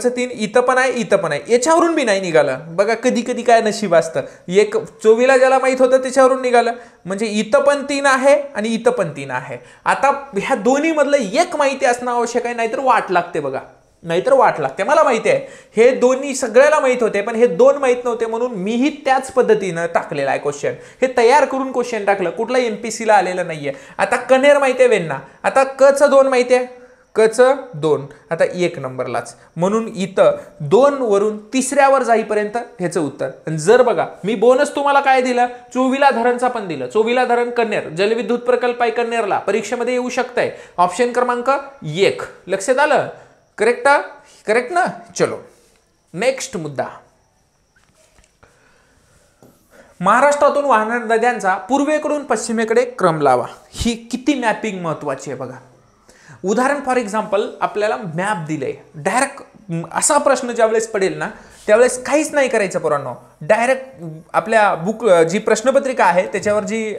3 इथं पण आहे, इथं पण आहे, याच्यावरून बी नाही निघालं. बघा कधी कधी काय नशीब असतं. एक चोवीला ज्याला माहित होतं त्याच्यावरून निघालं, म्हणजे इथं पण 3 आहे आणि इथं पण 3 आहे. आता ह्या दोन्ही मधलं एक माहिती असणं आवश्यक आहे, नाहीतर वाट लागते. बघा नाहीतर वाट लागते. मला माहिती आहे हे दोन्ही सगळ्याला माहित होते, पण हे 2 माहित नव्हते, म्हणून मीही त्याच पद्धतीनं टाकलेला आहे क्वेश्चन. हे तयार करून क्वेश्चन टाकलं, कुठला MPC ला आलेलं नाहीये. आता कन्हेर माहिती आहे, वेण्णा. आता क चं 2 माहिती आहे, कच 2, आता 1 नंबरलाच, म्हणून इथं 2 वरून तिसऱ्यावर जाईपर्यंत ह्याचं उत्तर. जर बघा मी बोनस तुम्हाला काय दिलं, चोविला धरणचा पण दिलं. चोविला धरण कन्नेर, जलविद्युत प्रकल्प आहे कन्नेरला, परीक्षेमध्ये येऊ शकतंय. ऑप्शन क्रमांक 1. लक्षात आलं? करेक्ट? करेक्ट ना? चलो नेक्स्ट मुद्दा. महाराष्ट्रातून वाहणाऱ्या नद्यांचा पूर्वेकडून पश्चिमेकडे क्रम लावा. ही किती मॅपिंग महत्वाची आहे बघा. उदाहरण फॉर एक्झाम्पल आपल्याला मॅप दिलंय, डायरेक्ट असा प्रश्न ज्यावेळेस पडेल ना त्यावेळेस काहीच नाही करायचं पोरांनो, डायरेक्ट आपल्या बुक जी प्रश्नपत्रिका आहे त्याच्यावर जी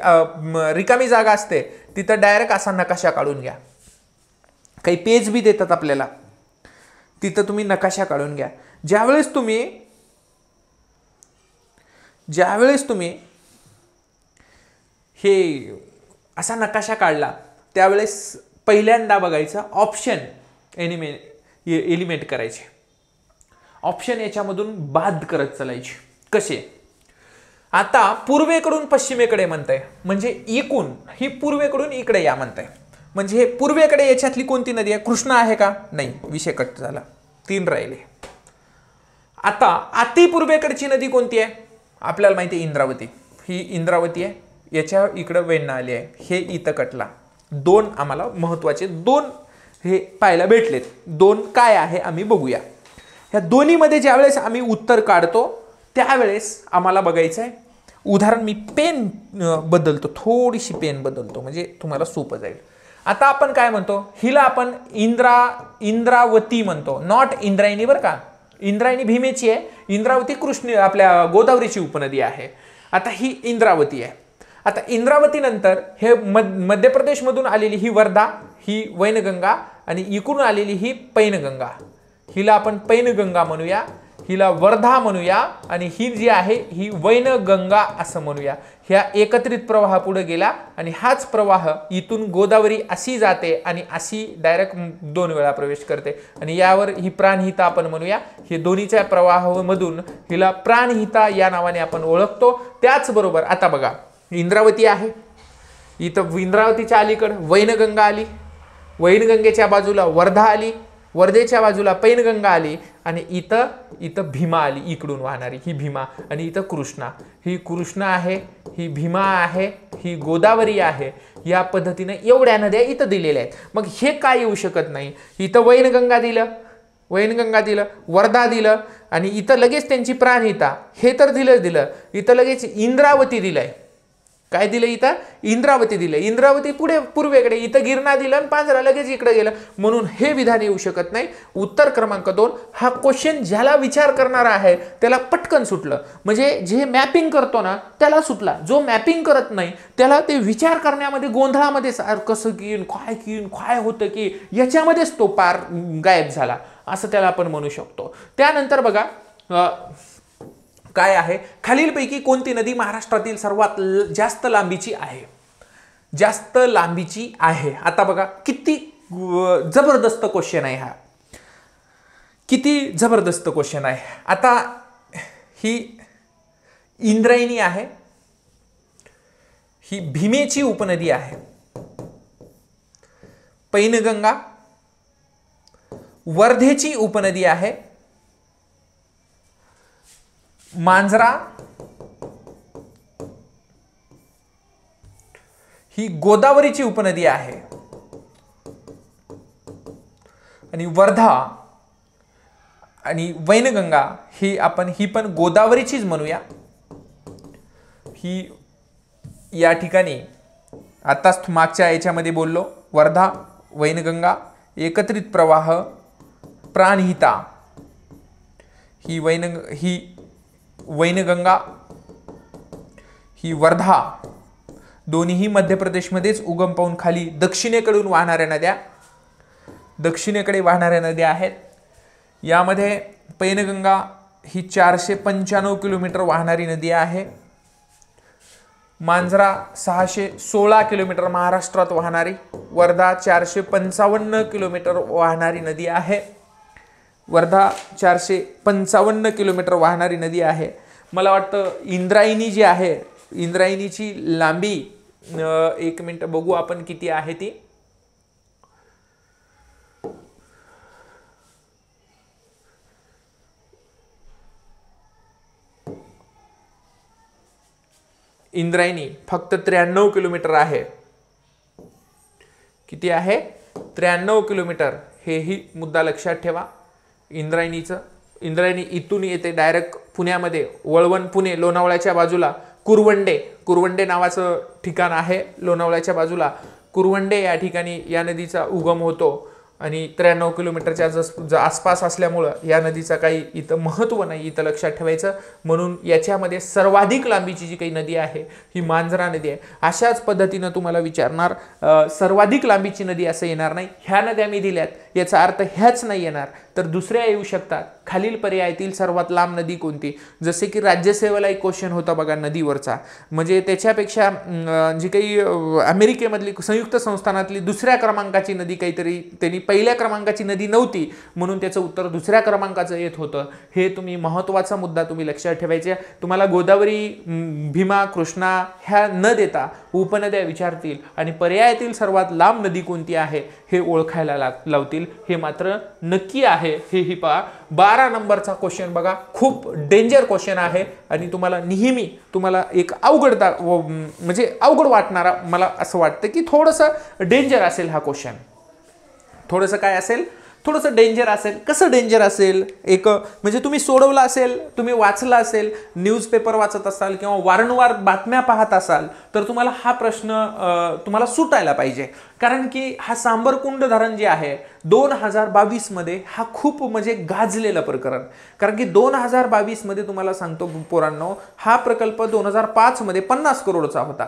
रिकामी जागा असते तिथं डायरेक्ट असा नकाशा काढून घ्या. काही पेज बी देतात आपल्याला, तिथं तुम्ही नकाशा काढून घ्या. ज्यावेळेस तुम्ही हे असा नकाशा काढला त्यावेळेस पहिल्यांदा बघायचं ऑप्शन एलिमेंट करायचे. ऑप्शन याच्यामधून बाद करत चालायचे. कसे? आता पूर्वेकडून पश्चिमेकडे म्हणताय म्हणजे एकूण ही पूर्वेकडून इकडे या म्हणताय, म्हणजे हे पूर्वेकडे याच्यातली कोणती नदी आहे? कृष्णा आहे का? नाही, विषय कट झाला, 3 राहिले. आता अति पूर्वेकडची नदी कोणती आहे? आपल्याला माहिती आहे इंद्रावती. ही इंद्रावती आहे, याच्या इकडं वेण्णा आली आहे, हे इथं कटला. 2 आम्हाला महत्वाचे 2 हे पाहायला भेटलेत. 2 काय आहे आम्ही बघूया. ह्या दोन्हीमध्ये ज्यावेळेस आम्ही उत्तर काढतो त्यावेळेस आम्हाला बघायचं आहे. उदाहरण मी पेन बदलतो, थोडीशी पेन बदलतो म्हणजे तुम्हाला सोपं जाईल. आता आपण काय म्हणतो, हिला आपण इंद्रावती म्हणतो, नॉट इंद्रायणी बरं का. इंद्रायणी भीमेची आहे, इंद्रावती कृष्ण आपल्या गोदावरीची उपनदी आहे. आता ही इंद्रावती आहे. आता इंद्रावती नंतर हे मध्य प्रदेशमधून आलेली ही वर्धा, ही वैनगंगा, आणि इकडून आलेली ही पैनगंगा. हिला आपण पैनगंगा म्हणूया, हिला वर्धा म्हणूया, आणि ही जी आहे ही वैनगंगा असं म्हणूया. ह्या एकत्रित प्रवाह पुढे गेला आणि हाच प्रवाह इथून गोदावरी अशी जाते आणि अशी डायरेक्ट 2 वेळा प्रवेश करते, आणि यावर ही प्राणहिता आपण म्हणूया. हे दोन्हीच्या प्रवाहामधून हिला प्राणहिता या नावाने आपण ओळखतो. त्याचबरोबर आता बघा इंद्रावती आहे, इथं इंद्रावतीच्या अलीकडे वैनगंगा आली, वैनगंगेच्या बाजूला वर्धा आली, वर्धेच्या बाजूला पैनगंगा आली, आणि इथं भीमा आली, इकडून वाहणारी ही भीमा, आणि इथं कृष्णा. ही कृष्णा आहे, ही भीमा आहे, ही गोदावरी आहे. या पद्धतीने एवढ्या नद्या इथं दिलेल्या आहेत. मग हे काय येऊ शकत नाही. इथं वैनगंगा दिलं, वर्धा दिलं, आणि इथं लगेच त्यांची प्राणहिता हे तर दिलं. इथं लगेच इंद्रावती दिलंय. काय दिलं इथं? इंद्रावती दिलं. इंद्रावती पुढे पूर्वेकडे, इथं गिरणा दिलं आणि पांजरा लगेच इकडे गेलं, म्हणून हे विधान येऊ शकत नाही. उत्तर क्रमांक 2 हा क्वेश्चन ज्याला विचार करणारा आहे त्याला पटकन सुटलं, म्हणजे जे मॅपिंग करतो ना त्याला सुटला. जो मॅपिंग करत नाही त्याला ते विचार करण्यामध्ये गोंधळामध्ये कसं की काय होतं की याच्यामध्येच तो पार गायब झाला असं त्याला आपण म्हणू शकतो. त्यानंतर बघा काय आहे, खालीलपैकी कोणती नदी महाराष्ट्रातील सर्वात जास्त लांबीची आहे? आता बघा किती जबरदस्त क्वेश्चन आहे हा, किती जबरदस्त क्वेश्चन आहे. आता ही इंद्रायणी आहे, ही भीमेची उपनदी आहे, पैनगंगा वर्धेची उपनदी आहे, मांजरा ही गोदावरीची उपनदी आहे, आणि वर्धा आणि वैनगंगा ही पण गोदावरीचीच म्हणूया. ही या ठिकाणी आताच मागच्या याच्यामध्ये बोललो, वर्धा वैनगंगा एकत्रित प्रवाह प्राणहिता, ही वैनगंगा ही वर्धा, दोन्ही मध्य प्रदेशमध्येच उगम पावून खाली दक्षिणेकडे वाहणाऱ्या नद्या आहेत. यामध्ये पैनगंगा ही 495 किलोमीटर वाहणारी नदी आहे, मांजरा 616 किलोमीटर महाराष्ट्रात वाहणारी, वर्धा 455 किलोमीटर वाहणारी नदी आहे, वर्धा 455 किलोमीटर वाहणारी नदी आहे. मला वाटतं इंद्रायणी जी आहे, इंद्रायणीची लांबी 1 मिनिट बघू आपण किती आहे ती. इंद्रायणी फक्त 93 किलोमीटर आहे. किती आहे? 93 किलोमीटर. हेही मुद्दा लक्षात ठेवा. इंद्रायणी इथून येते डायरेक्ट पुण्यामध्ये, वळवण पुणे, लोणावळ्याच्या बाजूला कुरवंडे नावाचं ठिकाण आहे लोणावळ्याच्या बाजूला. कुरवंडे या ठिकाणी या नदीचा उगम होतो आणि 93 किलोमीटरच्या आसपास असल्यामुळं या नदीचा काही इथं महत्त्व नाही, इथं लक्षात ठेवायचं. म्हणून याच्यामध्ये सर्वाधिक लांबीची जी काही नदी आहे ही मांजरा नदी आहे. अशाच पद्धतीनं तुम्हाला विचारणार, सर्वाधिक लांबीची नदी असं येणार नाही. ह्या नद्या मी दिल्यात, याचा अर्थ ह्याच नाही येणार, तर दुसऱ्या येऊ शकतात. खालील पर्यायातील सर्वात लांब नदी कोणती? जसे की राज्यसेवेला एक क्वेश्चन होता बघा नदीवरचा, म्हणजे त्याच्यापेक्षा जी काही अमेरिकेमधली संयुक्त संस्थानातली दुसऱ्या क्रमांकाची नदी काहीतरी, त्यांनी पहिल्या क्रमांकाची नदी नव्हती म्हणून त्याचं उत्तर दुसऱ्या क्रमांकाचं येत होतं. हे तुम्ही महत्त्वाचा मुद्दा तुम्ही लक्षात ठेवायचे. तुम्हाला गोदावरी, भीमा, कृष्णा ह्या न देता उपनद्या विचारतील आणि पर्यायातील सर्वात लांब नदी कोणती आहे हे ओळखायला लावतील. हे मात्र नक्की आहे. हेही पहा. 12 नंबरचा क्वेश्चन बघा, खूप डेंजर क्वेश्चन आहे आणि तुम्हाला नेहमी एक म्हणजे अवघड वाटणारा, मला असं वाटतं की थोडंसं डेंजर असेल हा क्वेश्चन. थोडंसं काय असेल? थोडंसं डेंजर असेल. कसं डेंजर असेल? म्हणजे तुम्ही सोडवलं असेल, तुम्ही वाचलं असेल, न्यूजपेपर वाचत असाल किंवा वारंवार बातम्या पाहत असाल तर तुम्हाला हा प्रश्न तुम्हाला सुटायला पाहिजे. कारण की हा सांबरकुंड धरण जे आहे 2022 मध्ये हा खूप म्हणजे गाजलेलं प्रकरण. कारण की 2022 मध्ये तुम्हाला सांगतो पोरांनो, हा प्रकल्प 2005 मध्ये 50 करोडचा होता.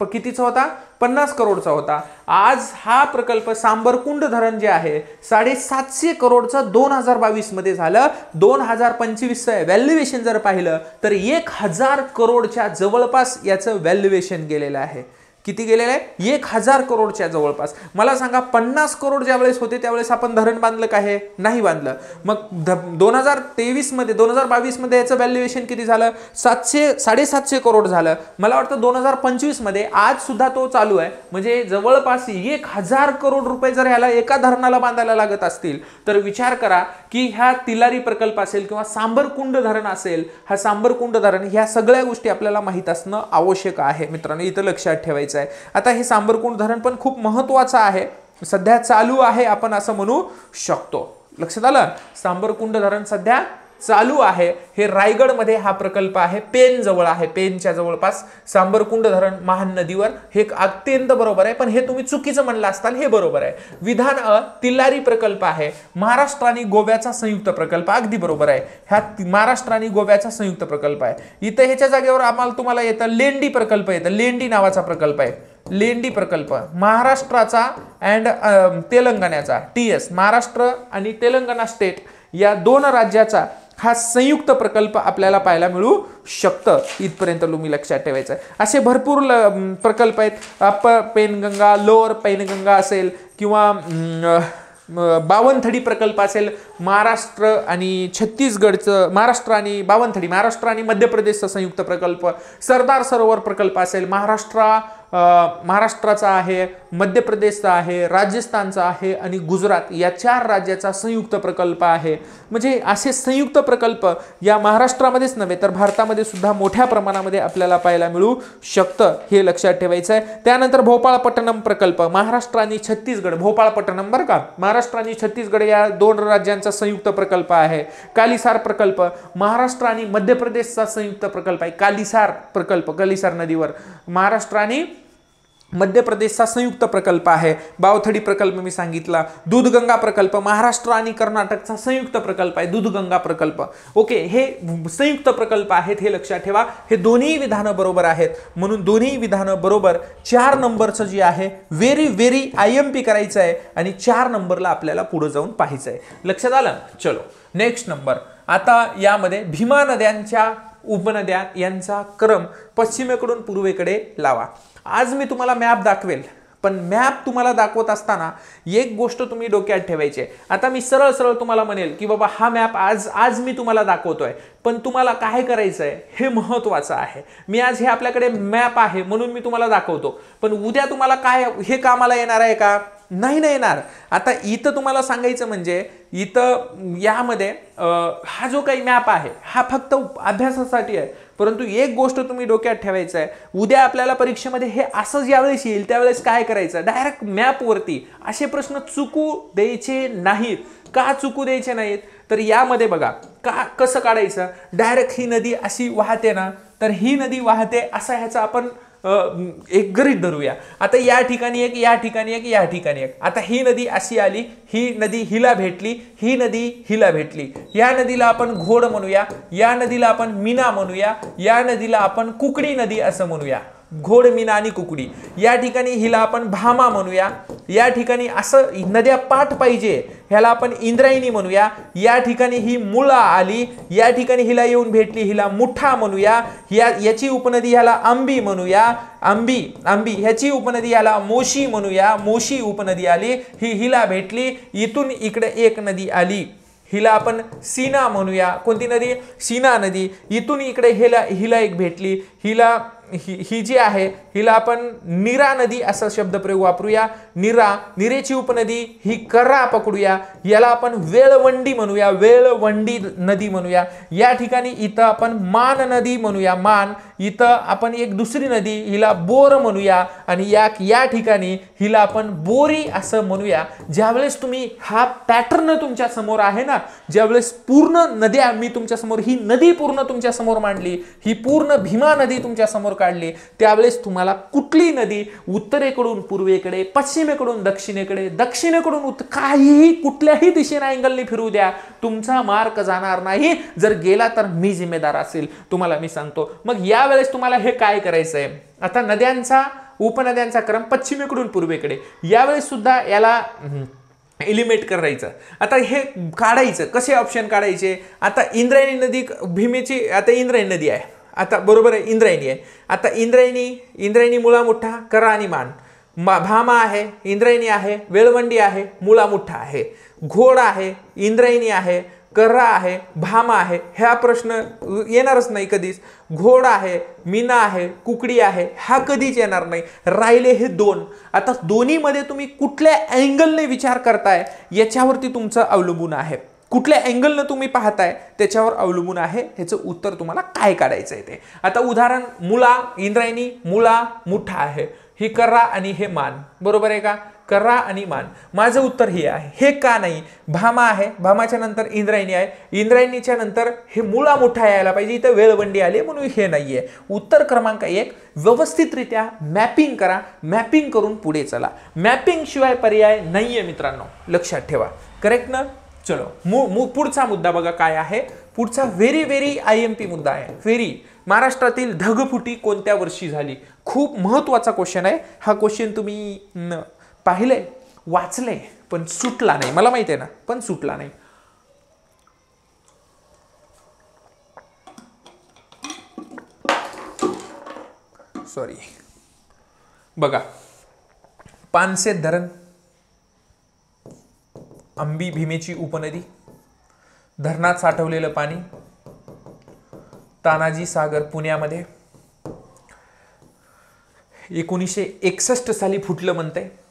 कितीचा होता? 50 करोडचा होता. आज हा प्रकल्प सांबरकुंड धरण जे आहे 750 करोडचं 2022 मध्ये झालं. 2025चं व्हॅल्युएशन जर पाहिलं तर 1000 करोडच्या जवळपास याचं व्हॅल्युएशन गेलेलं आहे. किती गेलेलं आहे? 1000 करोडच्या जवळपास. मला सांगा 50 करोड ज्यावेळेस होते त्यावेळेस आपण धरण बांधलं का? हे नाही बांधलं. मग 2023 मध्ये 2022 मध्ये याचं व्हॅल्युएशन किती झालं? 750 करोड झालं. मला वाटतं 2025 मध्ये आज सुद्धा तो चालू आहे. म्हणजे जवळपास 1000 करोड रुपये जर ह्याला एका धरणाला बांधायला लागत असतील तर विचार करा की ह्या तिलारी प्रकल्प असेल किंवा सांबरकुंड धरण असेल, हा सांबरकुंड धरण, ह्या सगळ्या गोष्टी आपल्याला माहित असणं आवश्यक आहे मित्रांनो. इथं लक्षात ठेवायचं. आता हे सांबरकुंड धरण पण खूप महत्त्वाचं आहे, सध्या चालू आहे आपण असं म्हणू शकतो. लक्षात आलं? सांबरकुंड धरण सध्या चालू आहे. हे रायगड मध्ये हा प्रकल्प आहे, पेन जवळ आहे, पेनच्या जवळपास सांबरकुंड धरण महान नदीवर. हे अत्यंत बरोबर आहे, पण हे तुम्ही चुकीचं म्हणलं असताल, हे बरोबर आहे. विधान अ, तिलारी प्रकल्प आहे, महाराष्ट्र आणि गोव्याचा संयुक्त प्रकल्प. अगदी बरोबर आहे, हा महाराष्ट्र आणि गोव्याचा संयुक्त प्रकल्प आहे. इथं ह्याच्या जागेवर तुम्हाला येतं लेंडी प्रकल्प, येतं लेंडी नावाचा प्रकल्प आहे. लेंडी प्रकल्प महाराष्ट्राचा अँड तेलंगणाचा, TS महाराष्ट्र आणि तेलंगणा स्टेट या दोन राज्याचा हा संयुक्त प्रकल्प आपल्याला पाहायला मिळू शकतं. इथपर्यंत तुम्ही लक्षात ठेवायचं आहे. असे भरपूर प्रकल्प आहेत. अप्पर पेनगंगा, लोअर पेनगंगा असेल किंवा बावनथडी प्रकल्प असेल, महाराष्ट्र आणि छत्तीसगडचं, महाराष्ट्र आणि बावनथडी, महाराष्ट्र आणि मध्य प्रदेशचा संयुक्त प्रकल्प, सरदार सरोवर प्रकल्प असेल, महाराष्ट्राचा आहे, मध्य प्रदेशचा आहे, राजस्थानचा आहे आणि गुजरात या 4 राज्याचा संयुक्त प्रकल्प आहे. म्हणजे असे संयुक्त प्रकल्प या महाराष्ट्रामध्येच नव्हे तर भारतामध्ये सुद्धा मोठ्या प्रमाणामध्ये आपल्याला पाहायला मिळू शकतं. हे लक्षात ठेवायचं आहे. त्यानंतर भोपाळपट्टणम प्रकल्प, महाराष्ट्र आणि छत्तीसगड, भोपाळपट्टणम बरं का, महाराष्ट्र आणि छत्तीसगड या 2 राज्यांचा संयुक्त प्रकल्प आहे. कालीसार प्रकल्प महाराष्ट्र आणि मध्य प्रदेशचा संयुक्त प्रकल्प आहे. कालीसार प्रकल्प, कालीसार नदीवर महाराष्ट्र आणि मध्य प्रदेशचा संयुक्त प्रकल्प आहे. बावथडी प्रकल्प मी सांगितला. दूधगंगा प्रकल्प महाराष्ट्र आणि कर्नाटकचा संयुक्त प्रकल्प आहे, दूधगंगा प्रकल्प. ओके, हे संयुक्त प्रकल्प आहेत, हे लक्षात ठेवा. हे दोन्ही विधानं बरोबर आहेत, म्हणून दोन्ही विधानं बरोबर. 4 नंबरचं जे आहे व्हेरी IMP करायचं आहे आणि 4 नंबरला आपल्याला पुढे जाऊन पाहायचं आहे. लक्षात आलं? चलो नेक्स्ट नंबर. आता यामध्ये भीमा नद्यांच्या उपनद्या यांचा क्रम पश्चिमेकडून पूर्वेकडे लावा. आज मी तुम्हाला मॅप दाखवेल, पण मॅप तुम्हाला दाखवत असताना एक गोष्ट तुम्ही डोक्यात ठेवायची आहे. आता मी सरळ तुम्हाला म्हणेल की बाबा हा मॅप आज मी तुम्हाला दाखवतोय, पण तुम्हाला काय करायचं आहे हे महत्त्वाचं आहे. मी आज हे आपल्याकडे मॅप आहे म्हणून मी तुम्हाला दाखवतो, पण उद्या तुम्हाला काय हे कामाला येणार आहे का? नाही येणार. आता इथं तुम्हाला सांगायचं म्हणजे इथं यामध्ये हा जो काही मॅप आहे हा फक्त अभ्यासासाठी आहे, परंतु एक गोष्ट तुम्ही डोक्यात ठेवायचं आहे, उद्या आपल्याला परीक्षेमध्ये हे असं ज्यावेळेस येईल त्यावेळेस काय करायचं, डायरेक्ट मॅपवरती असे प्रश्न चुकू द्यायचे नाहीत. का चुकू द्यायचे नाहीत, तर यामध्ये बघा का कसं काढायचं, डायरेक्ट ही नदी अशी वाहते ना, तर ही नदी वाहते असा ह्याचा आपण एक गृहीत धरूया. आता या ठिकाणी एक, या ठिकाणी एक, या ठिकाणी एक. आता ही नदी अशी आली, ही नदी हिला भेटली, ही नदी हिला भेटली. या नदीला आपण घोड म्हणूया, या नदीला आपण मीना म्हणूया, या नदीला आपण कुकडी नदी असं म्हणूया. घोड, मीना आणि कुकडी. या ठिकाणी हिला आपण भामा म्हणूया, या ठिकाणी असं नद्या पाठ पाहिजे ह्याला आपण इंद्रायणी म्हणूया. या ठिकाणी ही मुळा आली, या ठिकाणी हिला येऊन भेटली, हिला मुठा म्हणूया. याची उपनदी ह्याला आंबी म्हणूया, आंबी ह्याची उपनदी ह्याला मोशी म्हणूया, मोशी उपनदी आली, ही हिला भेटली. इथून इकडे एक नदी आली, हिला आपण सीना म्हणूया. कोणती नदी, सीना नदी. इथून इकडे हिला एक भेटली, ही जी आहे हिला आपण नीरा नदी असा शब्दप्रयोग वापरूया. नीरेची उपनदी ही कर्रा पकडूया, याला आपण वेळवंडी म्हणूया, वेळवंडी नदी म्हणूया. या ठिकाणी इथं आपण मान नदी म्हणूया, मान. इथं आपण एक दुसरी नदी हिला बोर म्हणूया, आणि या ठिकाणी हिला आपण बोरी असं म्हणूया. ज्यावेळेस तुम्ही हा पॅटर्न तुमच्या समोर आहे ना, ज्यावेळेस पूर्ण नद्या मी तुमच्या समोर, ही नदी पूर्ण तुमच्या समोर मांडली, ही पूर्ण भीमा नदी तुमच्या समोर काढली, त्यावेळेस तुम्हाला कुठली नदी उत्तरेकडून पूर्वेकडे, पश्चिमेकडून दक्षिणेकडे, दक्षिणेकडून काहीही कुठल्याही दिशेने अँगलने फिरू द्या, तुमचा मार्क जाणार नाही. जर गेला तर मी जिम्मेदार असेल, तुम्हाला मी सांगतो. मग यावेळेस तुम्हाला हे काय करायचंय, आता नद्यांचा उपनद्यांचा क्रम पश्चिमेकडून पूर्वेकडे, यावेळेस सुद्धा याला एलिमिनेट करायचं. आता हे काढायचं कसे ऑप्शन काढायचे. आता इंद्रायणी नदी, भीमेची आता इंद्रायणी नदी आहे, आता बरोबर आहे इंद्रायणी आहे. आता इंद्रायणी मुळा मुठा, कर्रा आणि मान. भामा आहे, इंद्रायणी आहे, वेळवंडी आहे, मुळा मुठा आहे, घोड आहे, इंद्रायणी आहे, कर्रा आहे, भामा आहे. ह्या प्रश्न येणारच नाही कधीच. घोड आहे, मीना आहे, कुकडी आहे, हा कधीच येणार नाही. राहिले हे दोन. आता दोन्हीमध्ये तुम्ही कुठल्या अँगलने विचार करताय याच्यावरती तुमचं अवलंबून आहे. कुठल्या अँगलनं तुम्ही पाहताय त्याच्यावर अवलंबून आहे ह्याचं उत्तर तुम्हाला काय काढायचं आहे ते. आता उदाहरण, मुळा, इंद्रायणी, मुळा मुठा आहे, ही कर्रा आणि हे मान, बरोबर आहे का, कर्रा आणि मान. माझं उत्तर हे आहे. हे का नाही, भामा आहे, भामाच्या नंतर इंद्रायणी आहे, इंद्रायणीच्या नंतर हे मुळा मुठा यायला पाहिजे, इथं वेळवंडी आली म्हणून हे नाहीये. उत्तर क्रमांक 1, व्यवस्थितरित्या मॅपिंग करा, मॅपिंग करून पुढे चला. मॅपिंग शिवाय पर्याय नाहीये मित्रांनो, लक्षात ठेवा. करेक्ट ना. चलो पुढचा मुद्दा बघा काय आहे. पुढचा व्हेरी IMP मुद्दा आहे. व्हेरी, महाराष्ट्रातील ढगफुटी कोणत्या वर्षी झाली. खूप महत्वाचा क्वेश्चन आहे हा. क्वेश्चन तुम्ही पाहिलंय, वाचलंय, पण सुटला नाही, मला माहिती आहे ना, पण सुटला नाही. सॉरी. बघा, पानशेत धरण, आंबी भीमेची उपनदी, धरणात साठवलेलं पाणी, तानाजी सागर पुण्यामध्ये 1961 साली फुटलं म्हणते.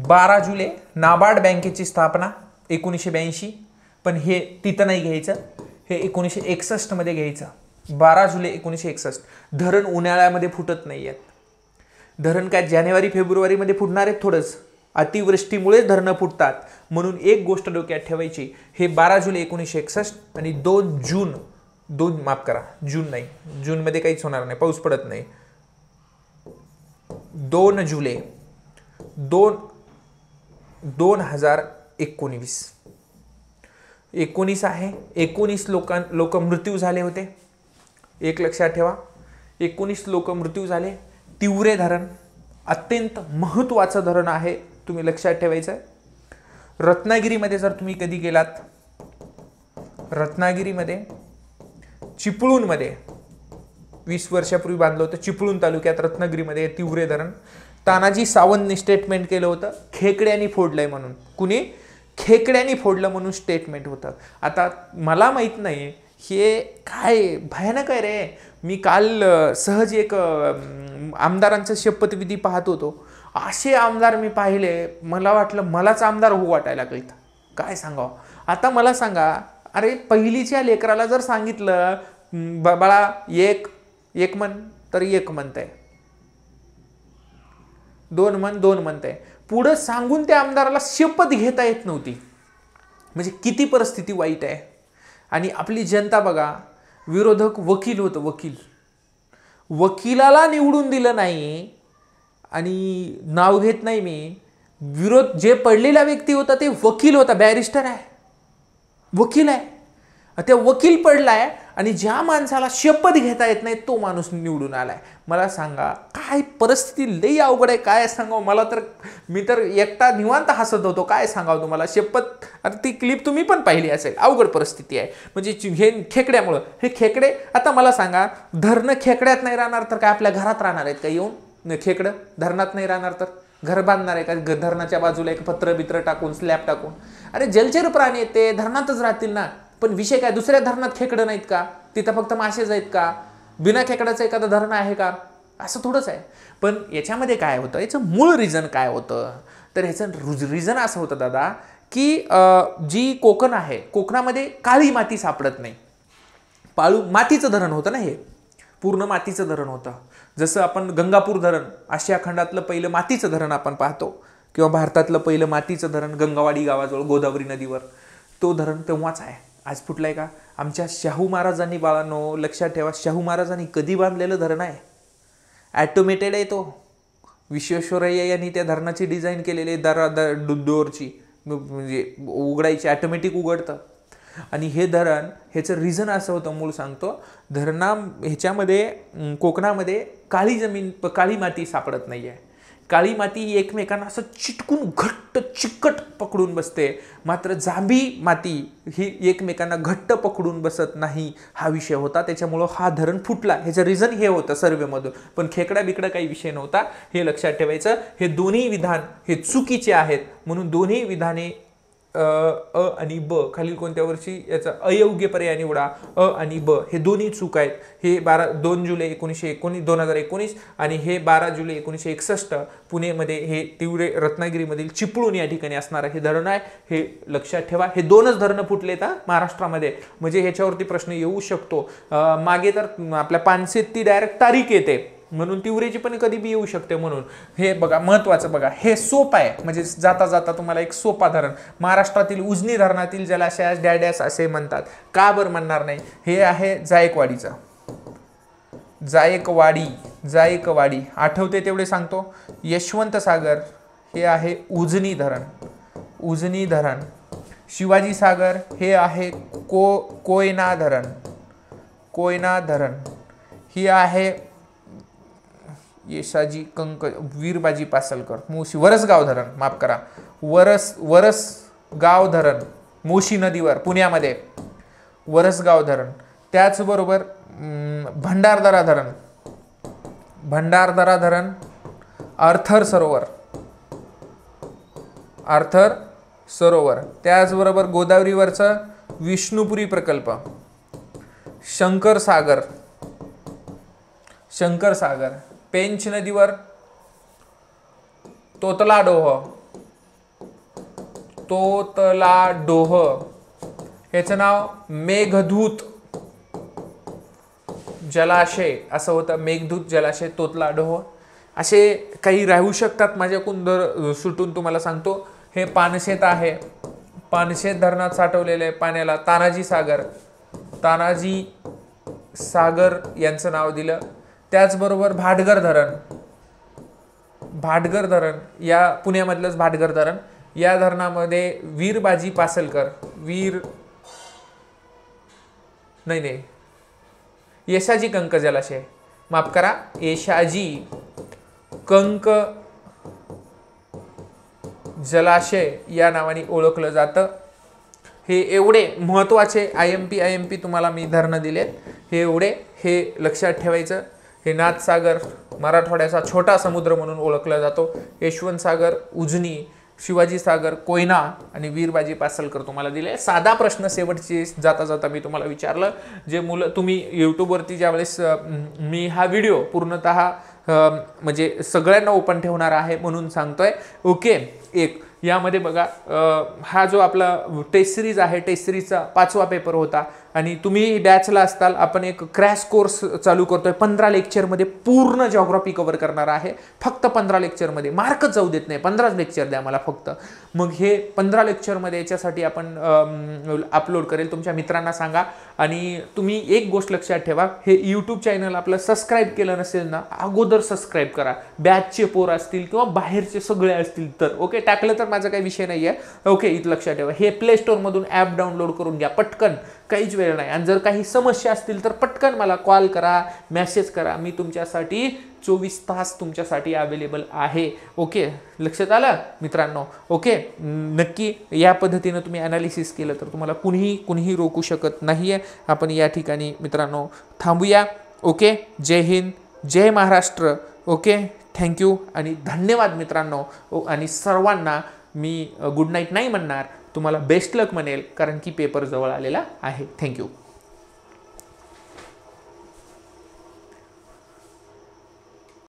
12 जुलै नाबार्ड बँकेची स्थापना 1982, पण हे तिथं नाही घ्यायचं, हे 1961 मध्ये घ्यायचं. 12 जुलै 1961. धरण उन्हाळ्यामध्ये फुटत नाही आहेत. धरण काय जानेवारी फेब्रुवारी मध्ये फुटणार आहेत थोडंच, अतिवृष्टीमुळे धरणं फुटतात. म्हणून एक गोष्ट डोक्यात ठेवायची, हे 12 जुलै 1961 आणि 2 जून, जून नाही, जूनमध्ये काहीच होणार नाही, पाऊस पडत नाही. 2 जुलै 2019 आहे. 19 लोक मृत्यू झाले होते. एक लक्षात ठेवा, 19 लोक मृत्यू झाले. तिवरे धरण अत्यंत महत्त्वाचं धरण आहे, तुम्ही लक्षात ठेवायचं. रत्नागिरीमध्ये जर तुम्ही कधी गेलात, रत्नागिरीमध्ये चिपळूणमध्ये 20 वर्षापूर्वी बांधलं होतं. चिपळूण तालुक्यात रत्नागिरीमध्ये तिवरे धरण. तानाजी सावंतने स्टेटमेंट केलं होतं, खेकड्यांनी फोडलंय म्हणून. कुणी? खेकड्यांनी फोडलं म्हणून स्टेटमेंट होतं. आता मला माहित नाही हे काय भयानक आहे रे. मी काल सहज एक आमदारांचा शपथविधी पाहत होतो. असे आमदार मी पाहिले, मला वाटलं मलाच आमदार होऊ वाटायला लागलं. काय सांगावं. आता मला सांगा, अरे पहिलीच्या लेकराला जर सांगितलं बाळा एक मन तर एक म्हणताय, 2 मन 2 म्हणताय. पुढं सांगून त्या आमदाराला शपथ घेता येत नव्हती. म्हणजे किती परिस्थिती वाईट आहे. आणि आपली जनता बघा, विरोधक वकील होतं, वकिलाला निवडून दिलं नाही. आणि नाव घेत नाही मी, विरोध जे पडलेला व्यक्ती होता ते वकील होता, बॅरिस्टर आहे, वकील आहे. त्या वकील पडलाय आणि ज्या माणसाला शपथ घेता येत नाही तो माणूस निवडून आलाय. मला सांगा काय परिस्थिती लई अवघड आहे. काय सांगावं मला तर, मी तर एकटा निवांत हसत होतो. काय सांगावं तुम्हाला, शपथ. आता ती क्लिप तुम्ही पण पाहिली असेल. अवघड परिस्थिती आहे. म्हणजे हे खेकड्यामुळं, हे खेकडे. आता मला सांगा, धरणं खेकड्यात नाही राहणार तर काय आपल्या घरात राहणार आहेत का येऊन? खेकडं धरणात नाही राहणार तर घर बांधणार आहे का धरणाच्या बाजूला एक पत्र बित्र टाकून, स्लॅब टाकून? अरे जलचर प्राणी आहेत ते, धरणातच राहतील ना. पण विषय काय, दुसऱ्या धरणात खेकडं नाहीत का? तिथं फक्त मासेच आहेत का? बिना खेकडाचं एखादं धरण आहे का? असं थोडंच आहे. पण याच्यामध्ये काय होतं, याचं मूळ रिझन काय होतं, तर ह्याचं रिझन असं होतं दादा, की जी कोकण आहे, कोकणामध्ये काळी माती सापडत नाही. मातीचं धरण होतं ना, हे पूर्ण मातीचं धरण होतं. जसं आपण गंगापूर धरण आशिया खंडातलं पहिलं मातीचं धरण आपण पाहतो, किंवा भारतातलं पहिलं मातीचं धरण गंगावाडी गावाजवळ गोदावरी नदीवर, तो धरण तेव्हाच आहे. आज फुटलाय का? आमच्या शाहू महाराजांनी, बाळांनो लक्षात ठेवा, शाहू महाराजांनी कधी बांधलेलं धरण आहे, ॲटोमेटेड आहे तो. विश्वेश्वरय्या यांनी त्या धरणाची डिझाईन केलेली, डोरची, म्हणजे उघडायची, ॲटोमॅटिक उघडतं. आणि हे धरण, ह्याचं रिझन असं होतं, मूळ सांगतो, ह्याच्यामध्ये कोकणामध्ये काळी माती सापडत नाही आहे. काळी माती एकमेकांना असं चिटकून घट्ट चिकट पकडून बसते, मात्र जांभी माती ही एकमेकांना घट्ट पकडून बसत नाही, हा विषय होता. त्याच्यामुळं हा धरण फुटला. ह्याचं रिझन हे होतं सर्वेमधून. पण खेकडा बिकडा काही विषय नव्हता, हे लक्षात ठेवायचं. हे दोन्ही विधान हे चुकीचे आहेत, म्हणून दोन्ही विधाने अ आणि ब, खालील कोणत्या वर्षी याचा अयोग्य पर्याय निवडा. अ आणि ब हे दोन्ही चूक आहेत. हे 2 जुलै 2019 आणि हे 12 जुलै 1961 पुणेमध्ये, हे तिवरे रत्नागिरीमधील चिपळूण या ठिकाणी असणारं हे धरण आहे. हे लक्षात ठेवा. हे 2च धरणं फुटलेत महाराष्ट्रामध्ये. म्हणजे ह्याच्यावरती प्रश्न येऊ शकतो. मागे तर आपल्या 500 ती डायरेक्ट तारीख येते, म्हणून तिवरेची पण कधी बी येऊ शकते. म्हणून हे बघा, महत्वाचं बघा, हे सोप आहे. म्हणजे जाता जाता तुम्हाला एक सोपा धरण, महाराष्ट्रातील उजनी धरणातील जलाशयास डॅडॅस असे म्हणतात. का बरं म्हणणार नाही? हे आहे जायकवाडीचं, जायकवाडी आठवते तेवढे सांगतो. यशवंत सागर हे आहे उजनी धरण. शिवाजी सागर हे आहे कोयना धरण. ही आहे येशाजी कंक वीरबाजी पासलकर मोशी वरसगाव धरण, माफ करा, वरसगाव धरण मोशी नदीवर पुण्यामध्ये, वरसगाव धरण. त्याचबरोबर भंडारदरा धरण, आर्थर सरोवर. त्याचबरोबर गोदावरीवरचा विष्णुपुरी प्रकल्प, शंकर सागर. पेंच नदीवर तोतला डोह, ह्याचं नाव मेघदूत जलाशय असं होतं. मेघदूत जलाशय, तोतला डोह, असे काही राहू शकतात. माझ्याकडून सुटून तुम्हाला सांगतो. हे पानशेत आहे, पानशेत धरणात साठवलेले पाण्याला तानाजी सागर यांचं नाव दिलं. त्याचबरोबर भाटघर धरण या पुण्यामधलंच भाटघर धरण, या धरणामध्ये वीरबाजी पासलकर, येशाजी कंक जलाशय, माफ करा, येशाजी कंक जलाशय या नावाने ओळखलं जातं. हे एवढे महत्त्वाचे IMP तुम्हाला मी धरणं दिलेत. हे एवढे, हे लक्षात ठेवायचं. हे नाथसागर मराठवाड्याचा छोटा समुद्र म्हणून ओळखला जातो. यशवंत सागर उजनी, शिवाजी सागर कोयना आणि वीरबाजी पासलकर तुम्हाला दिले. साधा प्रश्न शेवटची जाता जाता मी तुम्हाला विचारलं. जे मुलं तुम्ही यूट्यूबवरती ज्यावेळेस मी हा व्हिडिओ पूर्णतः म्हणजे सगळ्यांना ओपन ठेवणार आहे म्हणून सांगतोय. ओके, एक यामध्ये बघा, हा जो आपला टेस्ट सिरीज आहे, टेस्ट सिरीजचा 5वा पेपर होता. आणि तुम्ही बॅचला असताल, आपण एक क्रॅश कोर्स चालू करतोय 15 लेक्चरमध्ये पूर्ण जॉग्राफी कव्हर करणार आहे. फक्त 15 लेक्चरमध्ये, मार्कच जाऊ देत नाही, 15 लेक्चर द्या मला फक्त. मग हे 15 लेक्चरमध्ये याच्यासाठी आपण अपलोड करेल. तुमच्या मित्रांना सांगा. आणि तुम्ही एक गोष्ट लक्षात ठेवा, हे यूट्यूब चॅनल आपलं सबस्क्राईब केलं नसेल ना, अगोदर सबस्क्राईब करा. बॅचचे पोर असतील किंवा बाहेरचे सगळे असतील तर ओके, टाकलं तर माझा काही विषय नाही आहे ओके. इथं लक्षात ठेवा, हे प्ले स्टोअरमधून ॲप डाउनलोड करून घ्या पटकन, काहीच वेळ नाही. आणि जर काही समस्या असतील तर पटकन मला कॉल करा, मेसेज करा. मी तुमच्यासाठी 24 तास तुमच्यासाठी अवेलेबल आहे ओके. लक्षात आलं मित्रांनो ओके. नक्की या पद्धतीनं तुम्ही ॲनालिसिस केलं तर तुम्हाला कुणीही रोखू शकत नाही आहे. आपण या ठिकाणी मित्रांनो थांबूया ओके. जय हिंद, जय महाराष्ट्र ओके. थँक्यू आणि धन्यवाद मित्रांनो. आणि सर्वांना मी गुड नाईट नाही म्हणणार, तुम्हाला बेस्ट लक म्हणेल, कारण की पेपर जवळ आलेला आहे. थँक्यू.